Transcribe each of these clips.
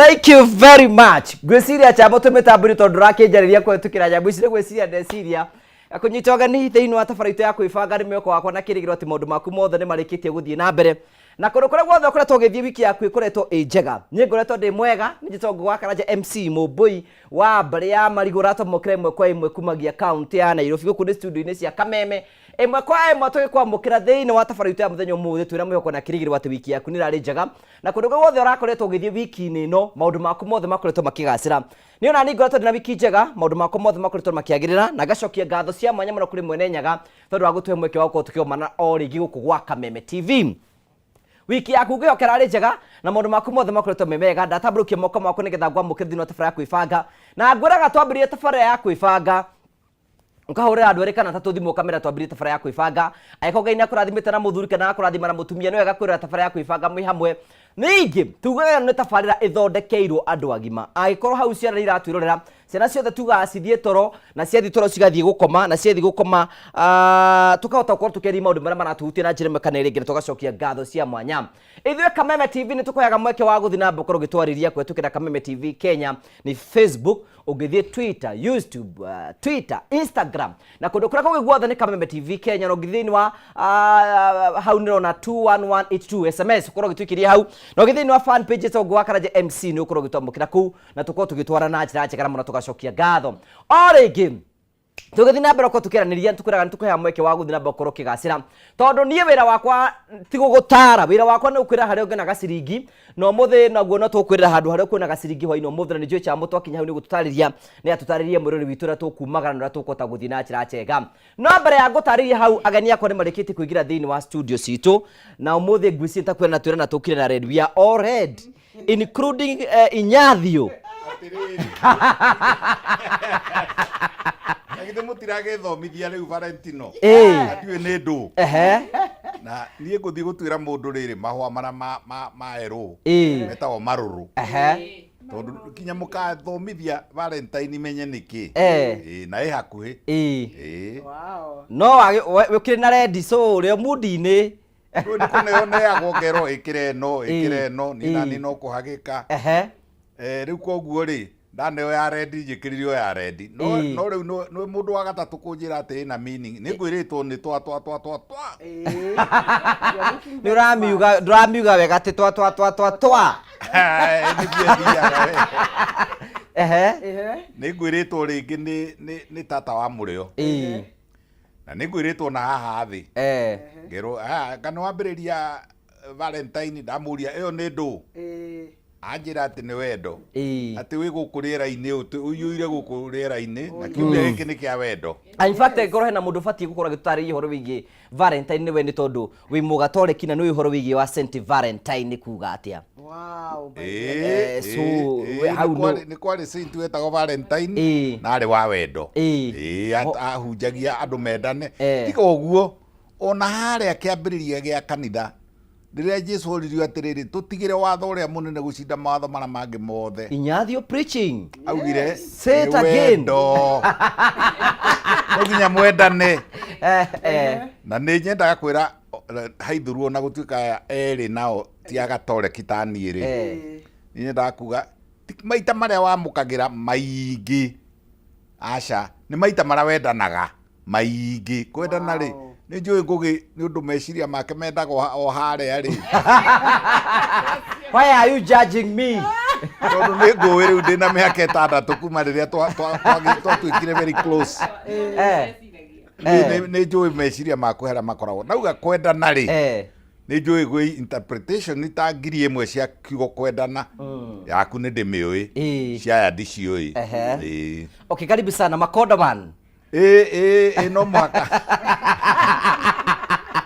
Thank you very much. Gwiciria cha moto metamburi tondu rakinjariria kwetukira nyambu ici gwiciria ndeciria akunyitoga ni thiini wa tabarito ya kwibanga ni mioko wakwa na kirigiro ati maundu maku mothe ni marikitie guthie na mbere na kundu kuria guothe ukoretwo ugithie wiki yaku ikoretwo njega ni ngoretwo ndi mwega ni jitongo wa Karanja MC Mubui wa mbere ya marigura tomokire imwe kwa imwe kumagia account ya Nairobi guku ni studio ini cia Kameme imwe kwa imwe tugikwamukira thiini wa tabarito ya muthenya umuthi twira mwiko na kirigiro ati wiki yaku ni rari njega na kundu guothe urakoretwo ugithie wiki ni no maundu maku mothe makoretwo makigacira ni ona ni ngoretwo ndina wiki njega maundu maku mothe makoretwo makiagirira na gacokia ngatho cia mwanya muno kuri mwene nyaga tondu wa gutwe mweke wa gukorwo tukiomana o rigi guku gwa Kameme TV. Wiki yaku ngiyokera ri njega na maundu maku mothe makoretwo memega ndatamburukia moko maku nigetha ngwamukire thini wa tabara ya kwibanga na ngwiraga twambirie tabara ya kwibanga ukahurira andu eri kana tatu thimu kamera twambirie tabara ya kwibanga ayiko Ngai ni akurathimite na muthuri kana akurathima na mutumia ni wega kwirira tabara ya kwibanga mwi hamwe ningi tugaga ni tabarira ithondekeirwo andu agima agikorwo hau ciana iratwirorera ciana ciothe tugaga cithie toro na ciathi toro cigathie gukoma na ciathi gukoma tukahota gukorwo tukeri maundu maria maratuhutia na njira imwe kana iri tugacokia ngatho cia mwanya ithwe Kameme TV ni tukoyaga mweke wa guthina mbokoro gitwariria kwetukira Kameme TV Kenya ni Facebook ugithie Twitter YouTube Twitter Instagram na kundu kuria kugiguothe ni Kameme TV Kenya no githini wa hau nirona 21182 SMS ukorwo gitwikiria hau no githini wa fan page tongo wa Karanja MC ni ukorwo gitwamukira ku na tukorwo tugitwara na njira njega muno tugacokia ngatho origi tugithina mbere ko tukiraniria tukwiraga nitukuhe mweke wa guthina mbokoro kigacira tondu nie wira wakwa ti gugutara wira wakwa ni ukwira haria ngena gaciringi no muthe naguo no tukwirira handu haria kwina gaciringi hwaino muthe ni njue cha mutu akinya hau ni gututariria ni atutaririe mwirori witu ra tukumagara na tukota guthina njira njega no mbere ya gutariria hau ageni akwa ni marikite kuigira thiini wa studio situ na umuthe ngwisi ntakwira na twira na tukire na red we are all red including Inyathio Agithe mutirage thomithia riu Valentino atiwe ni ndu na nie nguthie gutwira mundu riri mahwa mara ma ero metagwo maruru tondu kinya mukathomithia Valentine menye niki na hakuhi wow no wikire na red so rio mudi-ini ndi kuneoneagwo ngero ikire no ni no kuhagika riu koguo ri ndaneo ya red njikiririo ya red no riu no mundu wa gatatu kunjira ati na meaning ni ngwiritwo ni twa ni ramiuga wega ati twa ni biaga ni ngwiritwo ringi ni tata wa murio na ni ngwiritwo na haha thi ngero kana wambiriria Valentine ndamuria iyo ni ndu anjira ati ni wendo ati wi gukurira-ini uyuire gukurira-ini na kiumia giki ni kia wendo in fact ngoro hena mundu batie gukora gitutaririe horo wigi Valentine ni we ni tondu wi mugatoreki na ni horo wigi wa Saint Valentine kuga atia wow so how no ni kwari Saint wetagwo Valentine na ari wa wendo ahunjagia andu mendane tiko guo ona haria kiambiriria gia kanitha ndiria Jesu oririo atiriri tutigire watho uria munene gucinda mawatho mara mangi mothe Inyathio preaching augire say it again muginya mwendane na ni nyendaga kwira haithuru na gutuika eri nao ti agatore kitani ri ni nyendaga kuga maita maria wamukagira maingi aca ni maita maria wendanaga maingi kwendana ri ni njui ngugi ni undu meciria make mendaga o haria ri why are you judging me tondu ni ngui riu ndina miaka itandatu kuma riria twatwikire very close ni njui meciria makwe haria makoragwo nauga kwendana ri ni njui gwi interpretation ni ta ngiri imwe cia kiugo kwendana yaku ni ndimiui ciaya ndiciui okay karibu sana Makonda man no mwaka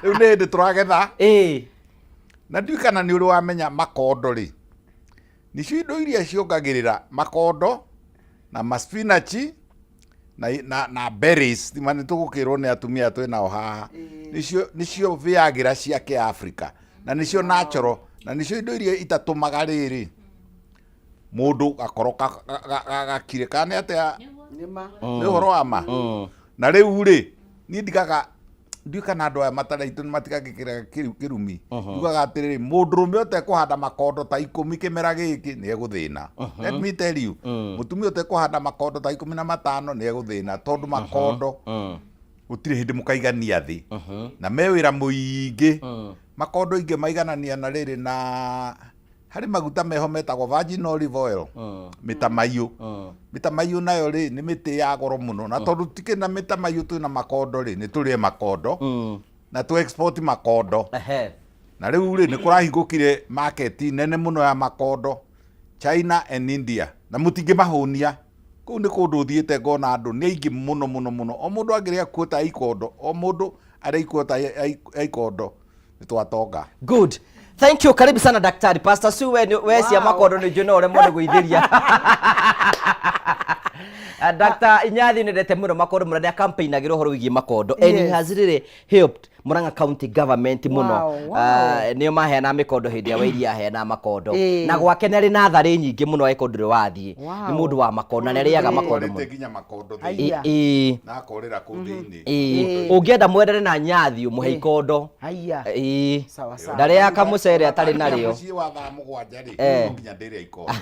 riu ni ndi turagetha na ndiu kana ni uri wamenya makondo ri nicio indo iria ciongagirira makondo na maspinachi na berries timani tugukirwo ni atumia twinao haha nicio viagira cia Kiafrika na nicio natural na nicio indo iria itatumaga riri mundu gakoroka gakire kana atia ni horo ama na riu ri ni ndigaga ndiukana andu aya mataraitu matigagikira kirumi ugaga atiriri mundurume utekuhanda makondo ta 10 kimera giki ni eguthina. Let me tell you, mutumia utekuhanda makondo ta 15 ni eguthina tondu makondo utire hindi mukaigania thi na mewira muingi makondo ingi maiganania na riri na hari maguta meho metagwo virgin olive oil mitamayu nayo ri ni miti ya goro muno na tondu tike na mitamayu tu na makondo ri ni turie makondo na tu export makondo na riu ri ni kurahingukire market nene muno ya makondo China and India na mutingi mahunia kuu ni kundu thiete ngona andu ni aingi muno o mundu angiria kuota ikondo o mundu ari kuota ikondo ni twatonga. Good. Thank you. Karibu sana daktari. Pastor Sue we cia makondo ni jona ore mone guithiria. Dr. Inyathi ni ndete muno makondo murania campaign agiro horo wigi makondo and he has really helped Murang'a County government muno. Nio mahena mikondo hindi ya wairia hena makondo na gwake nari na thari nyingi muno aikondo ri wathie ni mundu wa makondo na riaga makondo muno nginya makondo na akorera ku thiini ungienda mwendere na Nyathi umuhe ikondo sawa sawa ndari ya kamucere atari nario ci wa thaa mugwanja ri nginya ndiri ikondo.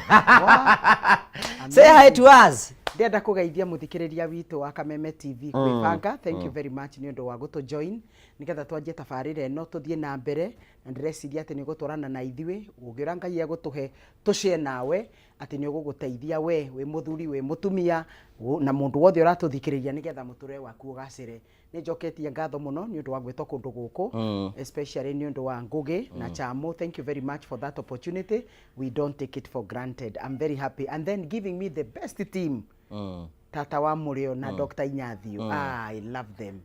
Say hi to us. Ndenda kugeithia muthikiriria witu wa Kameme TV kwibanga. Thank you very much ni undu wa gutu join nigetha twanjie tabarire no tuthie na mbere na ndireciria ati ni gutwarana na ithui ugira Ngai agutuhe tucie nawe ati ni uguguteithia we muthuri we mutumia na mundu wothe uratuthikiriria nigetha muture waku ugacire. Ni njoketie ngatho muno ni undu wa gwetwo kundu guku especially ni undu wa Ngugi na Chamo. Thank you very much for that opportunity. We don't take it for granted. I'm very happy and then giving me the best team. Tata wa Murio na Dr. Inyathi. I love them.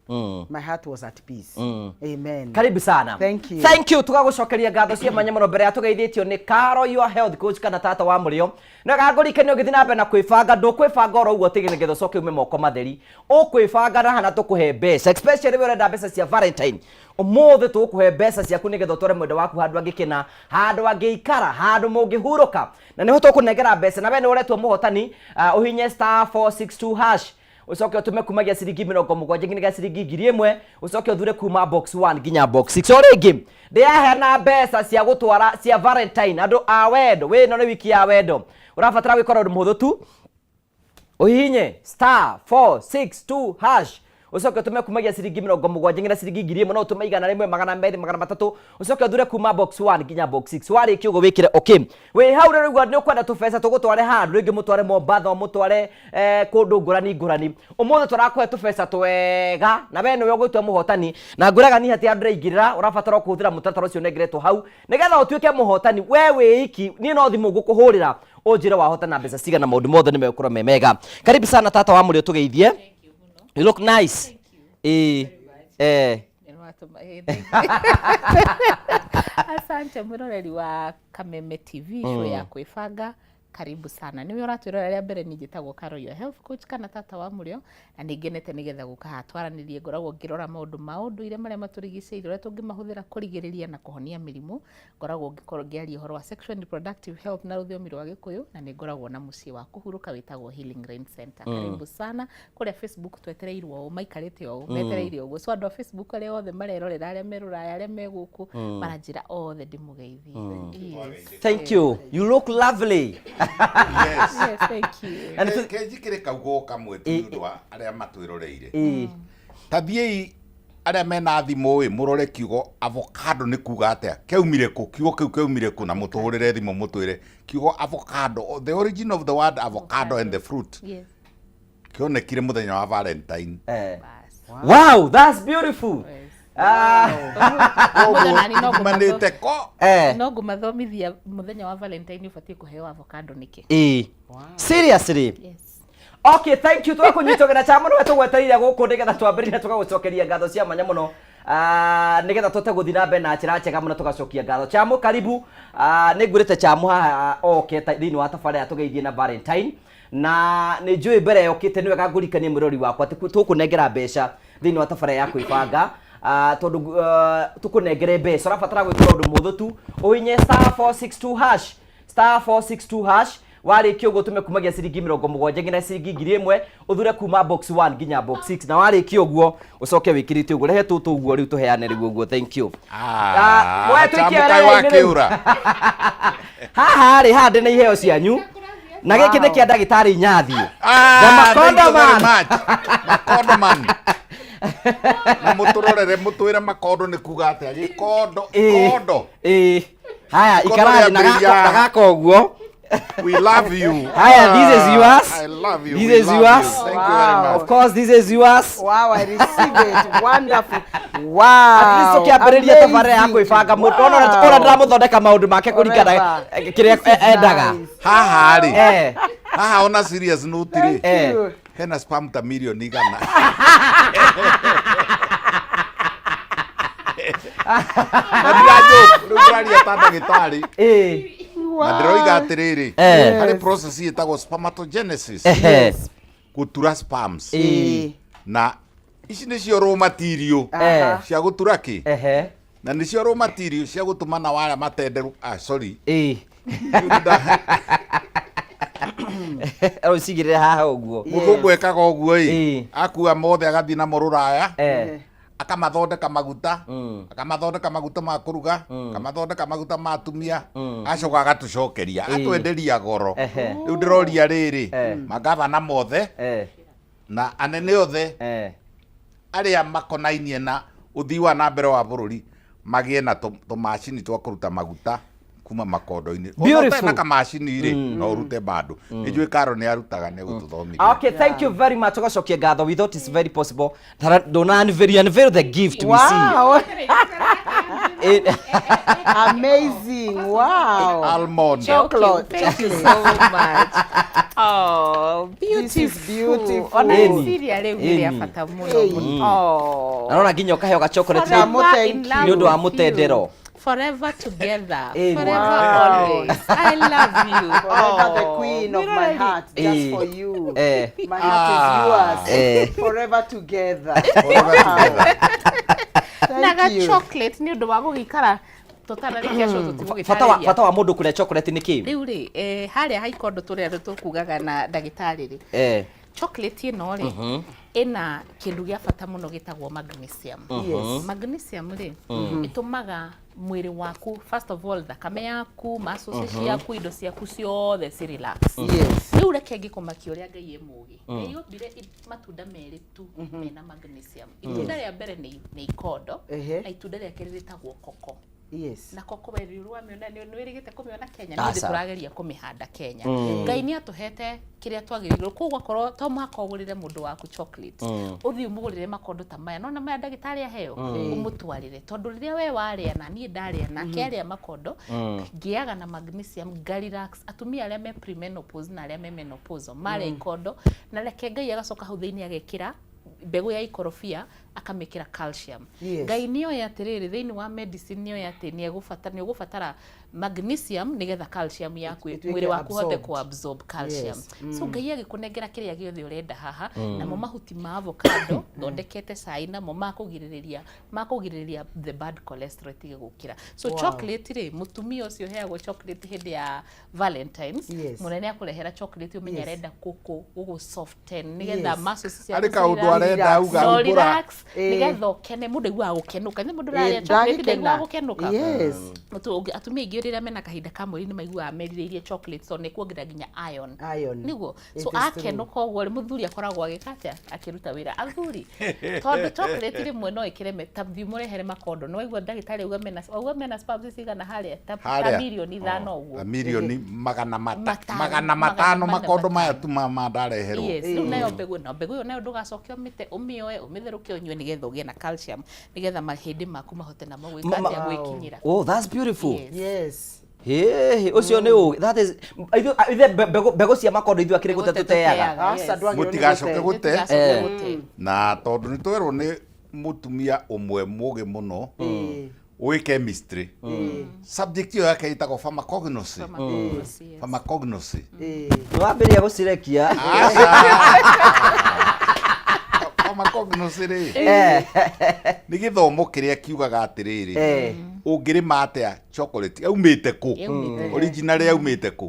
My heart was at peace. Amen. Karibu sana. Thank you. Thank you. Tugagucokeria ngatho cia manya muno mbere ya tugeithitio ni Caro your health coach kana tata wa Murio. Na gagurikania ugithi na mbere na kwibanga ndukwibanga oro uguo tigine getho coke ume moko matheri. Ukwibanga na hana tukuhe mbeca especially we urenda mbeca cia Valentine. Umothe tukuhe mbeca ciaku nigetha tware mwende waku handu angikina handu angiikara handu mungihuruka na niho tukunengera mbeca na we ni uretwo muhotani uhinye *462 hash ucoke utume kumagia ciringi 70 nginya ciringi 1000 ucoke uthure kuma box 1 nginya box 6 ori game ndiahena mbeca cia gutwara cia Valentine andu a wendo we no ni wiki ya wendo urabatara gwikora undu muhuthu tu uhinye *462 hash ucoke utume kumagia ciringi 70 nginya ciringi 1000 no utume igana rimwe 200 300 ucoke uthure kuma box 1 nginya box 6 wari kiugo wikire okay we hau rero gwa ni ukwenda tubesa tugutware handu ringi mutware Mombasa mutware kundu ngurani umuthe turakuhe tubesa twega na we niwe ugwitwa muhotani na nguraga ni hati andu raingirira urabatara kuhuthira mutatara ucio negeretwo hau nigetha utuike muhotani we wiki ni no thimu ngukuhurira unjire wahotana mbeca cigana maundu mothe nimekura memega. Karibu sana tata wa Murio tugeithie. You look nice. Asante mwiroreri wa Kameme TV show ya kwibanga. Karibu sana. Niwe uratwirorera mbere ni njitagwo Caro your health coach kana tata wa Murio na ningenete nigetha guka twaranirie ngoragwo ngirora maundu ire maria maturigiceirie uria tungimahuthira kurigiriria na kuhonia mirimu ngoragwo ngiaria uhoro wa sexual and reproductive health na ruthomi rwa Gikuyu na ningoragwo na mucii wa kuhuruka witagwo Healing Rain Center. Karibu sana kuria Facebook twetereirwo o maikarite o metereire o so andu a Facebook aria othe marerorera aria meruraya aria meguku maranjira othe ndimugeithi. Thank you. You look lovely. Yes. Yes, thank you. And kejikire kaugo kamwe tu wa aria matwiroreire tathiei aria mena thimu murore kiugo avocado ni kuga atia keumire ku kiugo kiu keumire ku na mutuhurire thimu mutwire kiugo avocado the origin of the word avocado and the fruit kionekire muthenya wa Valentine. Wow, that's beautiful. Manete ko no ngumathomithia muthenya wa Valentine ubatie kuheo avocado niki. Seriously? Yes. Okay, thank you. Twakunyitogera cha muno tugwetereire guku nigetha twambirire tugagucokeria ngatho cia manya muno nigetha tote guthina mbe na njira njega muno tugacokia ngatho Chamo. Karibu ni ngurite Chamo haha okay thini wa tafari ya tugeithie na Valentine na ni njui mbere yokite niwe gangurikania mwirori wakwa tukunengera mbeca thini wa tafari ya kwibanga tondu tukunengere mbeca urabatara gwikira undu muthu tu uhinye *462 hash *462 hash warĩkia ũguo tũmekumagia ciringi 70 nginya ciringi 1000 ũthure kuma box 1 nginya box 6 na warĩkia ũguo ũcoke wĩkĩrĩte ũguo rehe tũtũ ũguo rĩu tũheane rĩu ũguo thank you haha rĩ hande na iheo cianyu na gĩkĩ nĩ kĩa ndagĩtarĩ Nyathi Makondo man na mũtũrorere mũtwĩre Makondo nĩ kuga atĩa gĩkondo haya ikarathi na gaka ũguo we love you haya this is yours I love you this is yours thank you very much of course this is yours Wow, I receive it. Wonderful. Wow. at least ukiambĩrĩria tabarĩra ya kwĩbanga mũndũ ona ndĩramũthondeka maũndũ make kũringana kĩrĩa endaga haha rĩ haha ona serious note rĩ hena spam ta milioni igana ndĩraria ta ndagĩtarĩ na ndĩroiga atĩrĩrĩ harĩ process ĩtagwo spermatogenesis gũtura spams na ici nĩcio raw material cia gũtura kĩ na nĩcio raw material cia gũtũmana waya matenderũ sorry ũcigĩrĩre haha ũguo mũthũngũ ekaga ũguo akua mothe agathiĩ namo rũraya akamathondeka maguta akamathondeka maguta ma kũruga akamathondeka maguta ma atumia acoka agatũcokeria atwenderia goro rĩu ndĩroria rĩrĩ magavana mothe na anene othe arĩa makonainie na ũthii wa na mbere wa bũrũri magĩe na tũmacini twa kũruta maguta kuma Makondo-inĩ ona kamacini rĩ no ũrute bado nĩnjũĩ Karo nĩ arutaga nĩ gũtũthomithia okay thank you very much ũgacokia ngatho we thought it's very possible ndona unveil the gift we see Amazing. Wow. Almond Chocolate. Thank you so much. Oh, beautiful. This is beautiful. Ona Syria leo ile ya bata muno. Oh. Naona nginya ukaheo ga chocolate Forever nĩ ũndũ wa mũtendero. Forever together. Hey, Forever wow. always. I love you. Forever the queen of my heart. Just Eh. for you. Eh. My heart is yours. Forever together. Wow. Naga Thank you. chocolate ni ũndũ wa gũgĩikara tũtararĩkia cũ tũtigũgĩtarĩria. Bata wa mũndũ kũrĩa chocolate nĩ kĩ? Rĩu rĩ harĩa haikondo tũrĩa tũkugaga na ndagĩtarĩ rĩ. Chocolate ĩno rĩ ĩna kĩndũ gĩa bata mũno gĩtagwo magnesium. Yes. Magnesium rĩ ĩtũmaga mwĩrĩ waku first of all thakame yaku muscles ciaku indo ciaku ciothe ci relax. Yes. Rĩu reke ngĩkũmakia ũrĩa Ngai mũũgĩ. Nĩyombire matunda merĩ tu mena magnesium. Itunda rĩa mbere nĩ ikondo na itunda rĩa kerĩ rĩtagwo koko. Yes. Na koko weru rwamĩona nĩ wĩrĩgĩte kũmĩona Kenya nĩ ndĩ tũrageria kũmĩhanda Kenya. Ngai nĩ atũhete kĩrĩa twagĩrĩirwo koguo korwo to mwaka ũgũrĩre mũndũ waku chocolate ũthiĩ ũmũgũrĩre makondo ta maya no na maya ndagĩtarĩ aheo ũmũtwarĩre tondũ rĩrĩa we warĩa na niĩ ndarĩa na kĩarĩa makondo ngĩaga na magnesium relax atumia arĩa me premenopause na arĩa me menopause marĩa ikondo na reke Ngai agacoka hau thĩinĩ agekĩra mbegũ ya ikorobia akamekĩra calcium. Ngai nĩoĩ atĩrĩrĩ thĩinĩ wa medicine nĩoĩ atĩ nĩ ũgũbatara magnesium nĩgetha calcium yaku mwĩrĩ waku hote ku-absorb calcium. So Ngai agĩkũnengera kĩrĩa gĩothe ũrenda haha namo mahuti ma avocado thondekete cai namo makũgirĩrĩria the bad cholesterol tige gũkĩra. So chocolate rĩ mũtumia ũcio heagwo chocolate hĩndĩ ya Valentines mũnene akũrehera chocolate ũmenya arenda gũgũ soften nĩgetha muscles ciaku arĩ kaũndũ arenda auga relax nĩgetha ũkene mũndũ aiguaga gũkenũka nĩ mũndũ ũrarĩa chocolate ndaiguaga gũkenũka. Yes. Atumia aingĩ rĩrĩa mena kahinda ka mweri nĩ maiguaga merirĩirie chocolate so nĩ kuongerera nginya iron. Nĩguo so akenũka ũguo rĩ mũthuri akoragwo agĩkata akĩruta wĩra athuri tondũ chocolate rĩmwe no ĩkĩre ta thiĩ makondo no aigua ndagĩtarĩ auga mena spams cigana harĩa ta milioni 5 ũguo milioni magana matano makondo maya tu mandareherwo. Yes rĩu nayo mbegũ ĩyo nayo ndũgacoke ũmĩoe ũmĩtherũkie ũnyue nĩgetha ũgĩe na calcium nĩgetha mahĩndĩ maku mahote namo gwĩkinyĩra. Oh, that's beautiful. Yes. Hey, ucio nĩ ũĩ. That is mbegũ cia makondo ithuĩ akĩrĩ gũte tũteaga. Mũtigacoke gũte na tondũ nĩ twerwo nĩ mũtumia ũmwe mũũgĩ mũno ũĩ chemistry subject ĩyo yake ĩtagwo pharmacognosy. Pharmacognosy wambĩrĩria gũcirekia makobi no cire Eh. nĩ gĩthomo kĩrĩa kiugaga atĩrĩrĩ ũngĩrĩma atĩa chocolate yaumĩte kũ original yaumĩte kũ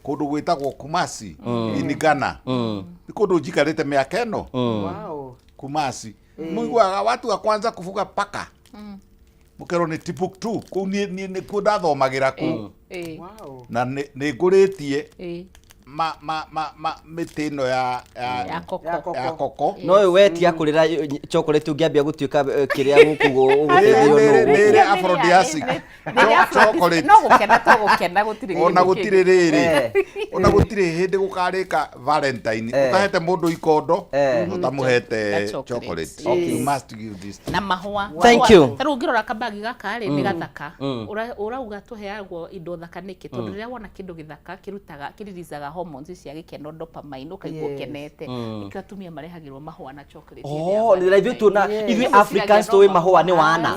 kũndũ gwĩtagwo Kumasi in Ghana nĩ kũndũ njikarĩte mĩaka ĩno Kumasi mũiguaga watu wa kwanza kufuga paka mũkerwo nĩ Timbuktu kũu nĩ kuo ndathomagĩra kũu na nĩ ngũrĩtie mĩtĩ ĩno ya koko no ũyũ wetia kũrĩra chocolate ũngĩambia gũtuĩka kĩrĩa gũkũ ũgũteithĩrio nĩrĩ aphrodisiac chocolate no gũkena gũtirĩ ona gũtirĩ rĩrĩ ona gũtirĩ hĩndĩ gũkarĩka Valentine ũtahete mũndũ ikondo ũtamũhete chocolate you must give this na mahũa Thank you. Tarũ ũngĩrora kabagi gaka rĩ nĩ gathaka ũrauga tũheagwo indo thaka nĩkĩ tondũ rĩrĩa wona kĩndũ gĩthaka kĩriricaga hormones cia gĩkeno dopamine ũkaigua ũkenete nĩkĩo atumia marehagĩrwo mahũa na chocolate nĩ raithĩ tuona ithuĩ Africans tũĩ mahũa nĩ wana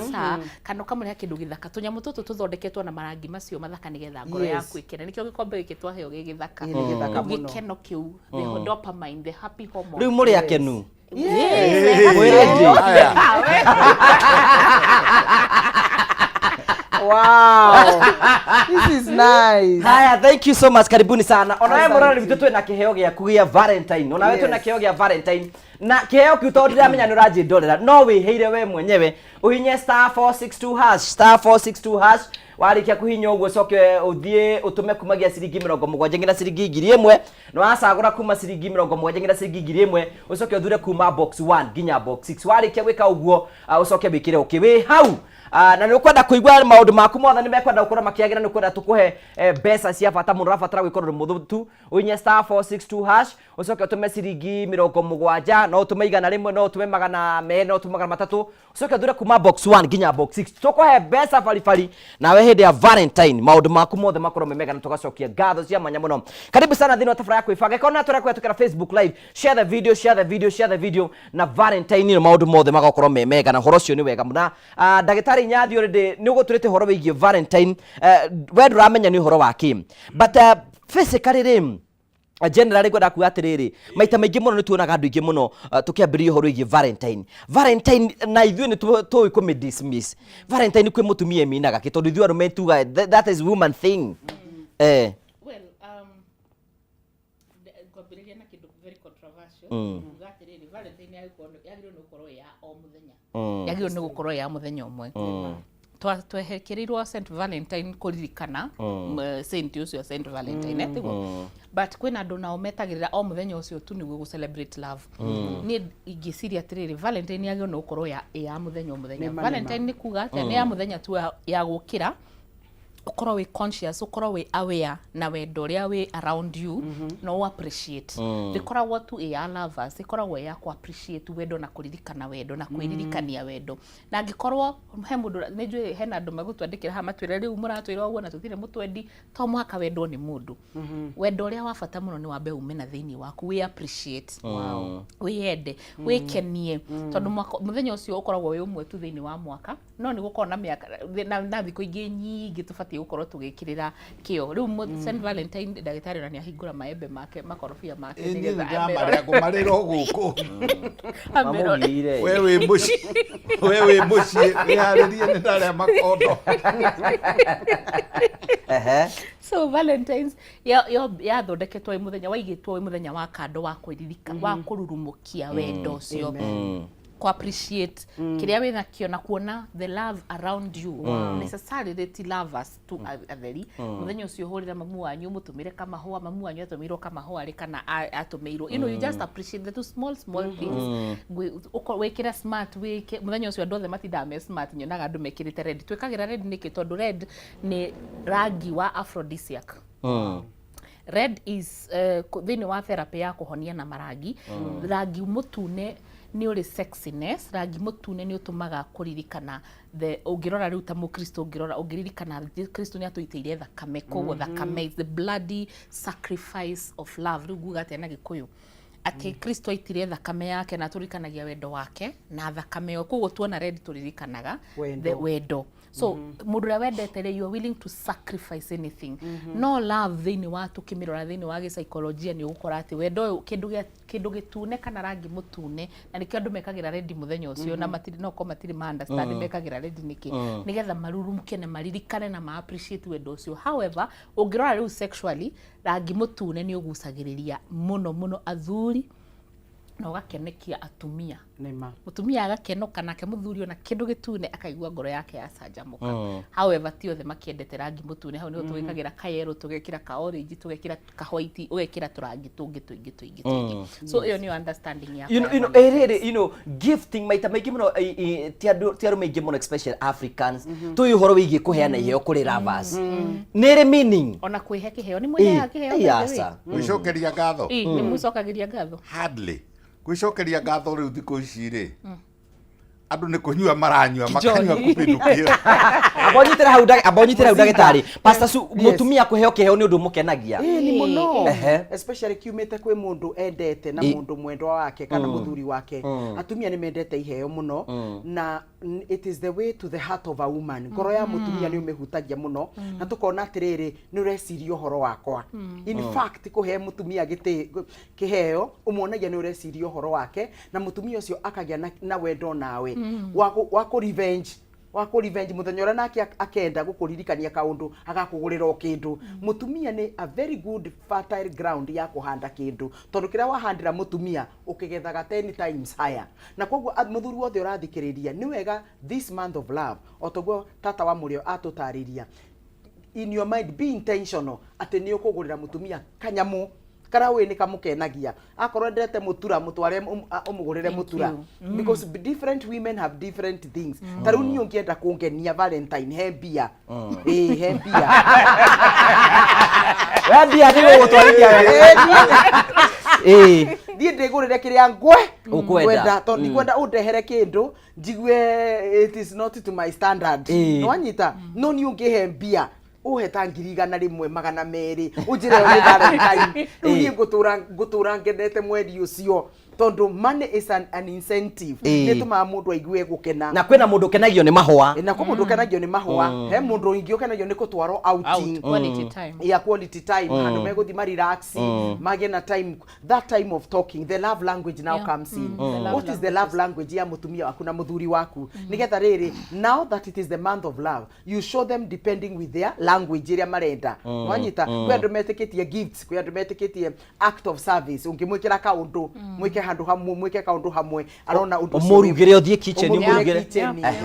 kana ũkamũreha kĩndũ gĩthaka tũnyamũ tũtũ tũthondeketwo na marangi macio mathaka nĩgetha ngoro yaku ĩkene nĩkĩo gĩkombe gĩkĩ twaheo gĩ gĩthaka gĩkeno kĩu the dopamine the happy hormone rĩu mũrĩ akenu Wow, this is nice. Haya, thank you so much, karibuni sana. Ona wewe mũrori witũ twĩna kĩheo gĩaku gĩa Valentine. Ona wewe twĩna kĩheo gĩa Valentine. Na kĩheo kĩu tondũ ndiramenya nĩ ũranjĩndorera, no wĩhĩire we mwenyewe ũhinye *462# warĩkia kũhinya ũguo coke ũthiĩ ũtũme kumagia ciringi 70 nginya ciringi 1000 na wacagũra kuma ciringi 70 nginya ciringi 1000 ũcoke ũthure kuma box 1 nginya box 6 warĩkia gwĩka ũguo ũcoke wĩkĩre ũkĩwĩ hau na nĩ ũkwenda kũigua maũndũ maku mothe nĩ mekwenda gũkorwo makĩagĩra nĩ ũkwenda tũkũhe mbeca cia bata mũno ũrabatara gwĩkorwo mũthũ tu ũhinye *462# ũcoke ũtũme ciringi 70 no ũtũme igana rĩmwe no ũtũme magana merĩ no ũtũme magana matatũ ũcoke ũthure kuma box 1 nginya box 6 tũkũhe mbeca baribari nawe hĩndĩ ya Valentine maũndũ maku mothe makorwo memega na tũgacokia ngatho cia mwanya mũno karibu sana thĩinĩ wa tabara ya kwĩbanga ĩkorwo natũra kũhetũkĩra Facebook live share the video na Valentine nĩ maũndũ mothe magakorwo memega na horo ũcio nĩ wega mũna ndagĩtarĩ Nyathi already nĩ ũgũtũrĩte horo wĩgiĩ Valentine we ndũramenya nĩ ũhoro wa kĩ but physically rĩ generally gwenda kuga atĩrĩrĩ maita maingĩ mũno nĩ tuonaga andũ aingĩ mũno tũkĩambĩrĩria ũhoro wĩgiĩ Valentine na ithuĩ nĩ tũĩ kũmĩ dismiss Valentine kwĩ mũtumia eminaga kĩ tondũ ithuĩ arũme tuga that is woman thing well ngwambĩrĩria na kĩndũ very controversial kuga atĩrĩrĩ Valentine yagĩrĩirwo nĩ gũkorwo ya o mũthenya yagĩrĩirwo nĩ gũkorwo ya mũthenya ũmwe twehekerirwo Saint Valentine kũririkana saint ũcio Saint Valentine etiguo but kwĩna andũ nao metagĩrĩra o mũthenya ũcio tu nĩguo gũ-celebrate love niĩ ingĩciria atĩrĩrĩ Valentine yagĩrĩirwo nĩ gũkorwo ya mũthenya o mũthenya Valentine nĩ kuga atĩa nĩ ya mũthenya tu ya gũkĩra ukorwo we conscious ukorwo we aware na wendo ũrĩa we around you no appreciate ndikoragwo tu ya lovers ikoragwo ya ku appreciate wendo na kuririkana wendo na kwĩririkania wendo na angĩkorwo he mũndũ nĩ njũĩ hena andũ magũtwandĩkĩra ha matwĩre rĩu mũratwĩra ũguo na tũtirĩ mũtwendi to mũhaka wendo nĩ mũndũ wendo ũrĩa wa bata mũno nĩ wambe ume na thĩinĩ waku we appreciate wĩende wĩkenie tondũ mũthenya ũcio ũkoragwo wĩ ũmwe tu thĩinĩ wa mwaka no nĩ gũkorwo na mĩaka na thikũ ingĩ nyingĩ tũbatiĩ gũkorwo tũgĩkĩrĩra kĩo rĩu Saint Valentine ndagĩtarĩ na nĩahingũra maembe make makorobia make nĩgetha amarĩa ngũmarĩra gũkũ mamũgire we wĩ mũciĩ wĩharĩrie nĩ ndarĩa makondo so Valentines yathondeketwo ĩ mũthenya waigĩtwo ĩ mũthenya wa kando wa kwĩririkana wa kũrurumũkia wendo ũcio ku appreciate kiria wina kio na kuona the love around you necessarily ti lovers tu atheri muthenya ucio hurira mamu wanyu mutumire kama hoa mamu wanyu atumirwo kama hoa ri kana atumirwo you just appreciate the two small things wekira smart weke muthenya ucio ndothe matindame smart nyonaga andu mekirite red twikagira red niki tondu red ni rangi wa aphrodisiac red is thini wa therapy ya kuhonia na marangi rangi mutune ni uri sexiness rangi mutune ni utumaga kuririkana the ungirora riu ta mukristo ungirora ungiririkana Kristo ni atuiteire thakame koguo thakame is the bloody sacrifice of love riu guga tena gikuyu ati Kristo aitire thakame yake na turikanagia wendo wake na thakame yo kugo tuona red turirikanaga the wendo. So mundu ria wendete ri you are willing to sacrifice anything. No love thini watu kimirora thini wa psychology ni ugukora ati wendo kindu gitune kana rangi mutune na nikio andu mekagira red muthenya ucio na matiri no ko matiri ma understand mekagira red niki nigetha marurumke na maririkane na ma appreciate wendo ucio. However ungirora riu sexually rangi mutune ni ugusagiriria muno athuri na ugakenekia atumia. Nema. Mutumia agakenoka nake muthuri ona kindu gitune akaigua ngoro yake yacanjamuka. However ti othe makiendete rangi mutune, hau niho tugikagira ka yellow, tugekira ka orange, tugekira ka white, ugekira turangi tungi twingi. So iyo ni understanding ya. You know gifting maita maiki muno ti aru maingi muno especially Africans tu uhoro wigi kuheana iheo kuri lovers. Nere meaning ona kwihe kiheo ni mwenye kiheo. Yasa. Gwicokeria ngatho. Ni mucokagiria ngatho. Hardly. Gwicokeria ngatho riu thikũ ici ri andu ni kunyua maranyua makanyua kupindukia. Abonyitira hau ndagitari Pastor Su mutumia kuheo kiheo ni undu mukenagia. Ni muno especially kiumite kwi mundu endete na mundu mwendwa wake kana muthuri wake. Atumia ni mendete iheo muno na it is the way to the heart of a woman. Ngoro ya mutumia ni umehutagia muno na tukona atiriri ni ureciria uhoro wakwa. In fact kuhe mutumia kiheo umuonagia ni ureciria uhoro wake na mutumia ucio akagia na wendo nawe wako revenge muthenya ura nake akenda gukuririkania kaundu agakugurira o kindu. Mutumia ni a very good fertile ground ya kuhanda kindu tondu kira wahandira mutumia ukigethaga 10 times higher. Na koguo muthuri wothe urathikiriria ni wega this month of love otoguo tata wa murio atutariria in your mind be intentional ati ni ukugurira mutumia kanyamu kana we ni kamukenagia akorwo ndete mutura mutware umugurire mutura because different women have different things. Taru ni ungienda kungenia Valentine hembia hembia Wadia ni wewe utwarithia die ndegurire kiria ngwe ukwenda to ni kwenda undehere kindu njigwe it is not to my standard. No anyita no ni ungihembia uheta ngiri 100 ujire ni Valentine ni gutura ngendete mweri ucio tondu money is an incentive. Ni tuma mundu aigue gukena na kwena mundu kenagio ni mahwa na ko mundu kenagio ni mahwa he mundu ingi kenagio ni kutwaro outing quality time ya quality time handu meguthi ma relax mage na time that time of talking. The love language now comes in. What is the love language ya mutumia waku na muthuri waku nigetha riri now that it is the month of love you show them depending with their language iria marenda wanyita kwe andu metikitie gifts kwe andu metikitie act of service ungimwikira kaundu mwike handu hamwe mwike kaundu hamwe arona undu umurugire othie kitchen umurugire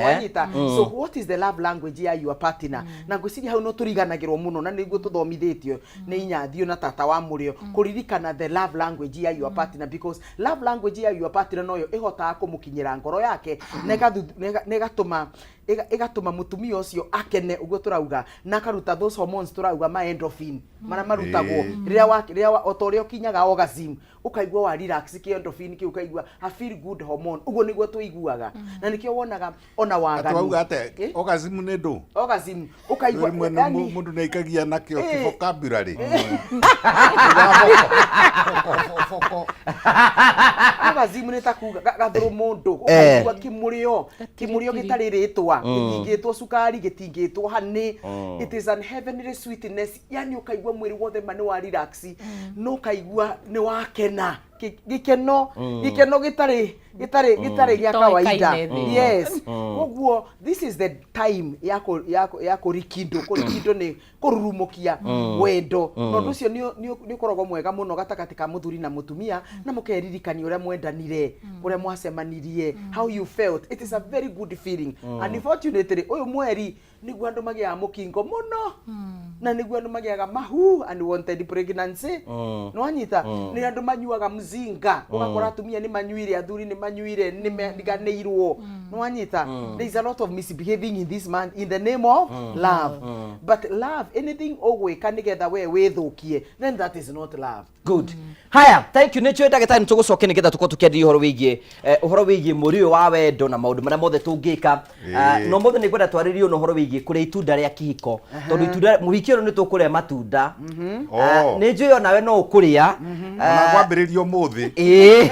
wanyita. So what is the love language ya your partner na ngwiciria hau no turiganagirwo muno na niguo tuthomithitio ni inyathio na tata wa murio kuririkana the love language ya your partner because love language ya your partner noyo ihotaga kumukinyira ngoro yake igatuma mutumia ucio akene uguo turauga na karuta those hormones turauga ma endorphin mana marutagwo riria otorio kinyaga orgasm ukaigua wa relax ki endorphin ki ukaigua a feel good hormone uguo niguo tuiguaga na nikio wonaga ona wagani turauga ate orgasm ni ndu orgasm ukaigua yani mundu neikagia nakio vocabulary orgasm ni takuga gathuru mundu ukaigua kimurio gitariritwa githingitwo sukari gitingitwo hani it is an heavenly sweetness yani ukaigua mwiri wothe mani wa relax no kaigua ni wakena gikeno gitari gya kawaida. Yes koguo this is the time yako rikindo ni kururumukia wendo no nducio ni korogo mwega muno gatakati ka muthuri na mutumia na mukeririkani uria mwendanire uria mwacemanirie how you felt. It is a very good feeling. Unfortunately uyu mweri niguo andu magia mukingo muno na niguo andu magiaga mahu unwanted pregnancy no anyita ni andu manyuaga mzinga ugakora atumia ni manyuire athuri ni manyuire ni ndiganeirwo no anyita there is a lot of misbehaving in this man in the name of love but love anything ogwika nigetha we withukie then that is not love. Good. Haya, thank you. Nicho ndagĩtarĩ nĩtũgũcokia nĩgetha tũkorwo tũkĩenderia ũhoro wĩgiĩ mũrio wa wendo na maũndũ marĩa mothe tũngĩka. No mothe nĩngwenda twarĩrie ũhoro wĩgiĩ kũrĩa itunda rĩa kĩhiko. Tondũ itunda wiki ĩno nĩtũkũrĩa matunda. Nĩnjũĩ o nawe no ũkũrĩa. Na kwambĩrĩria ũmũthĩ umuthi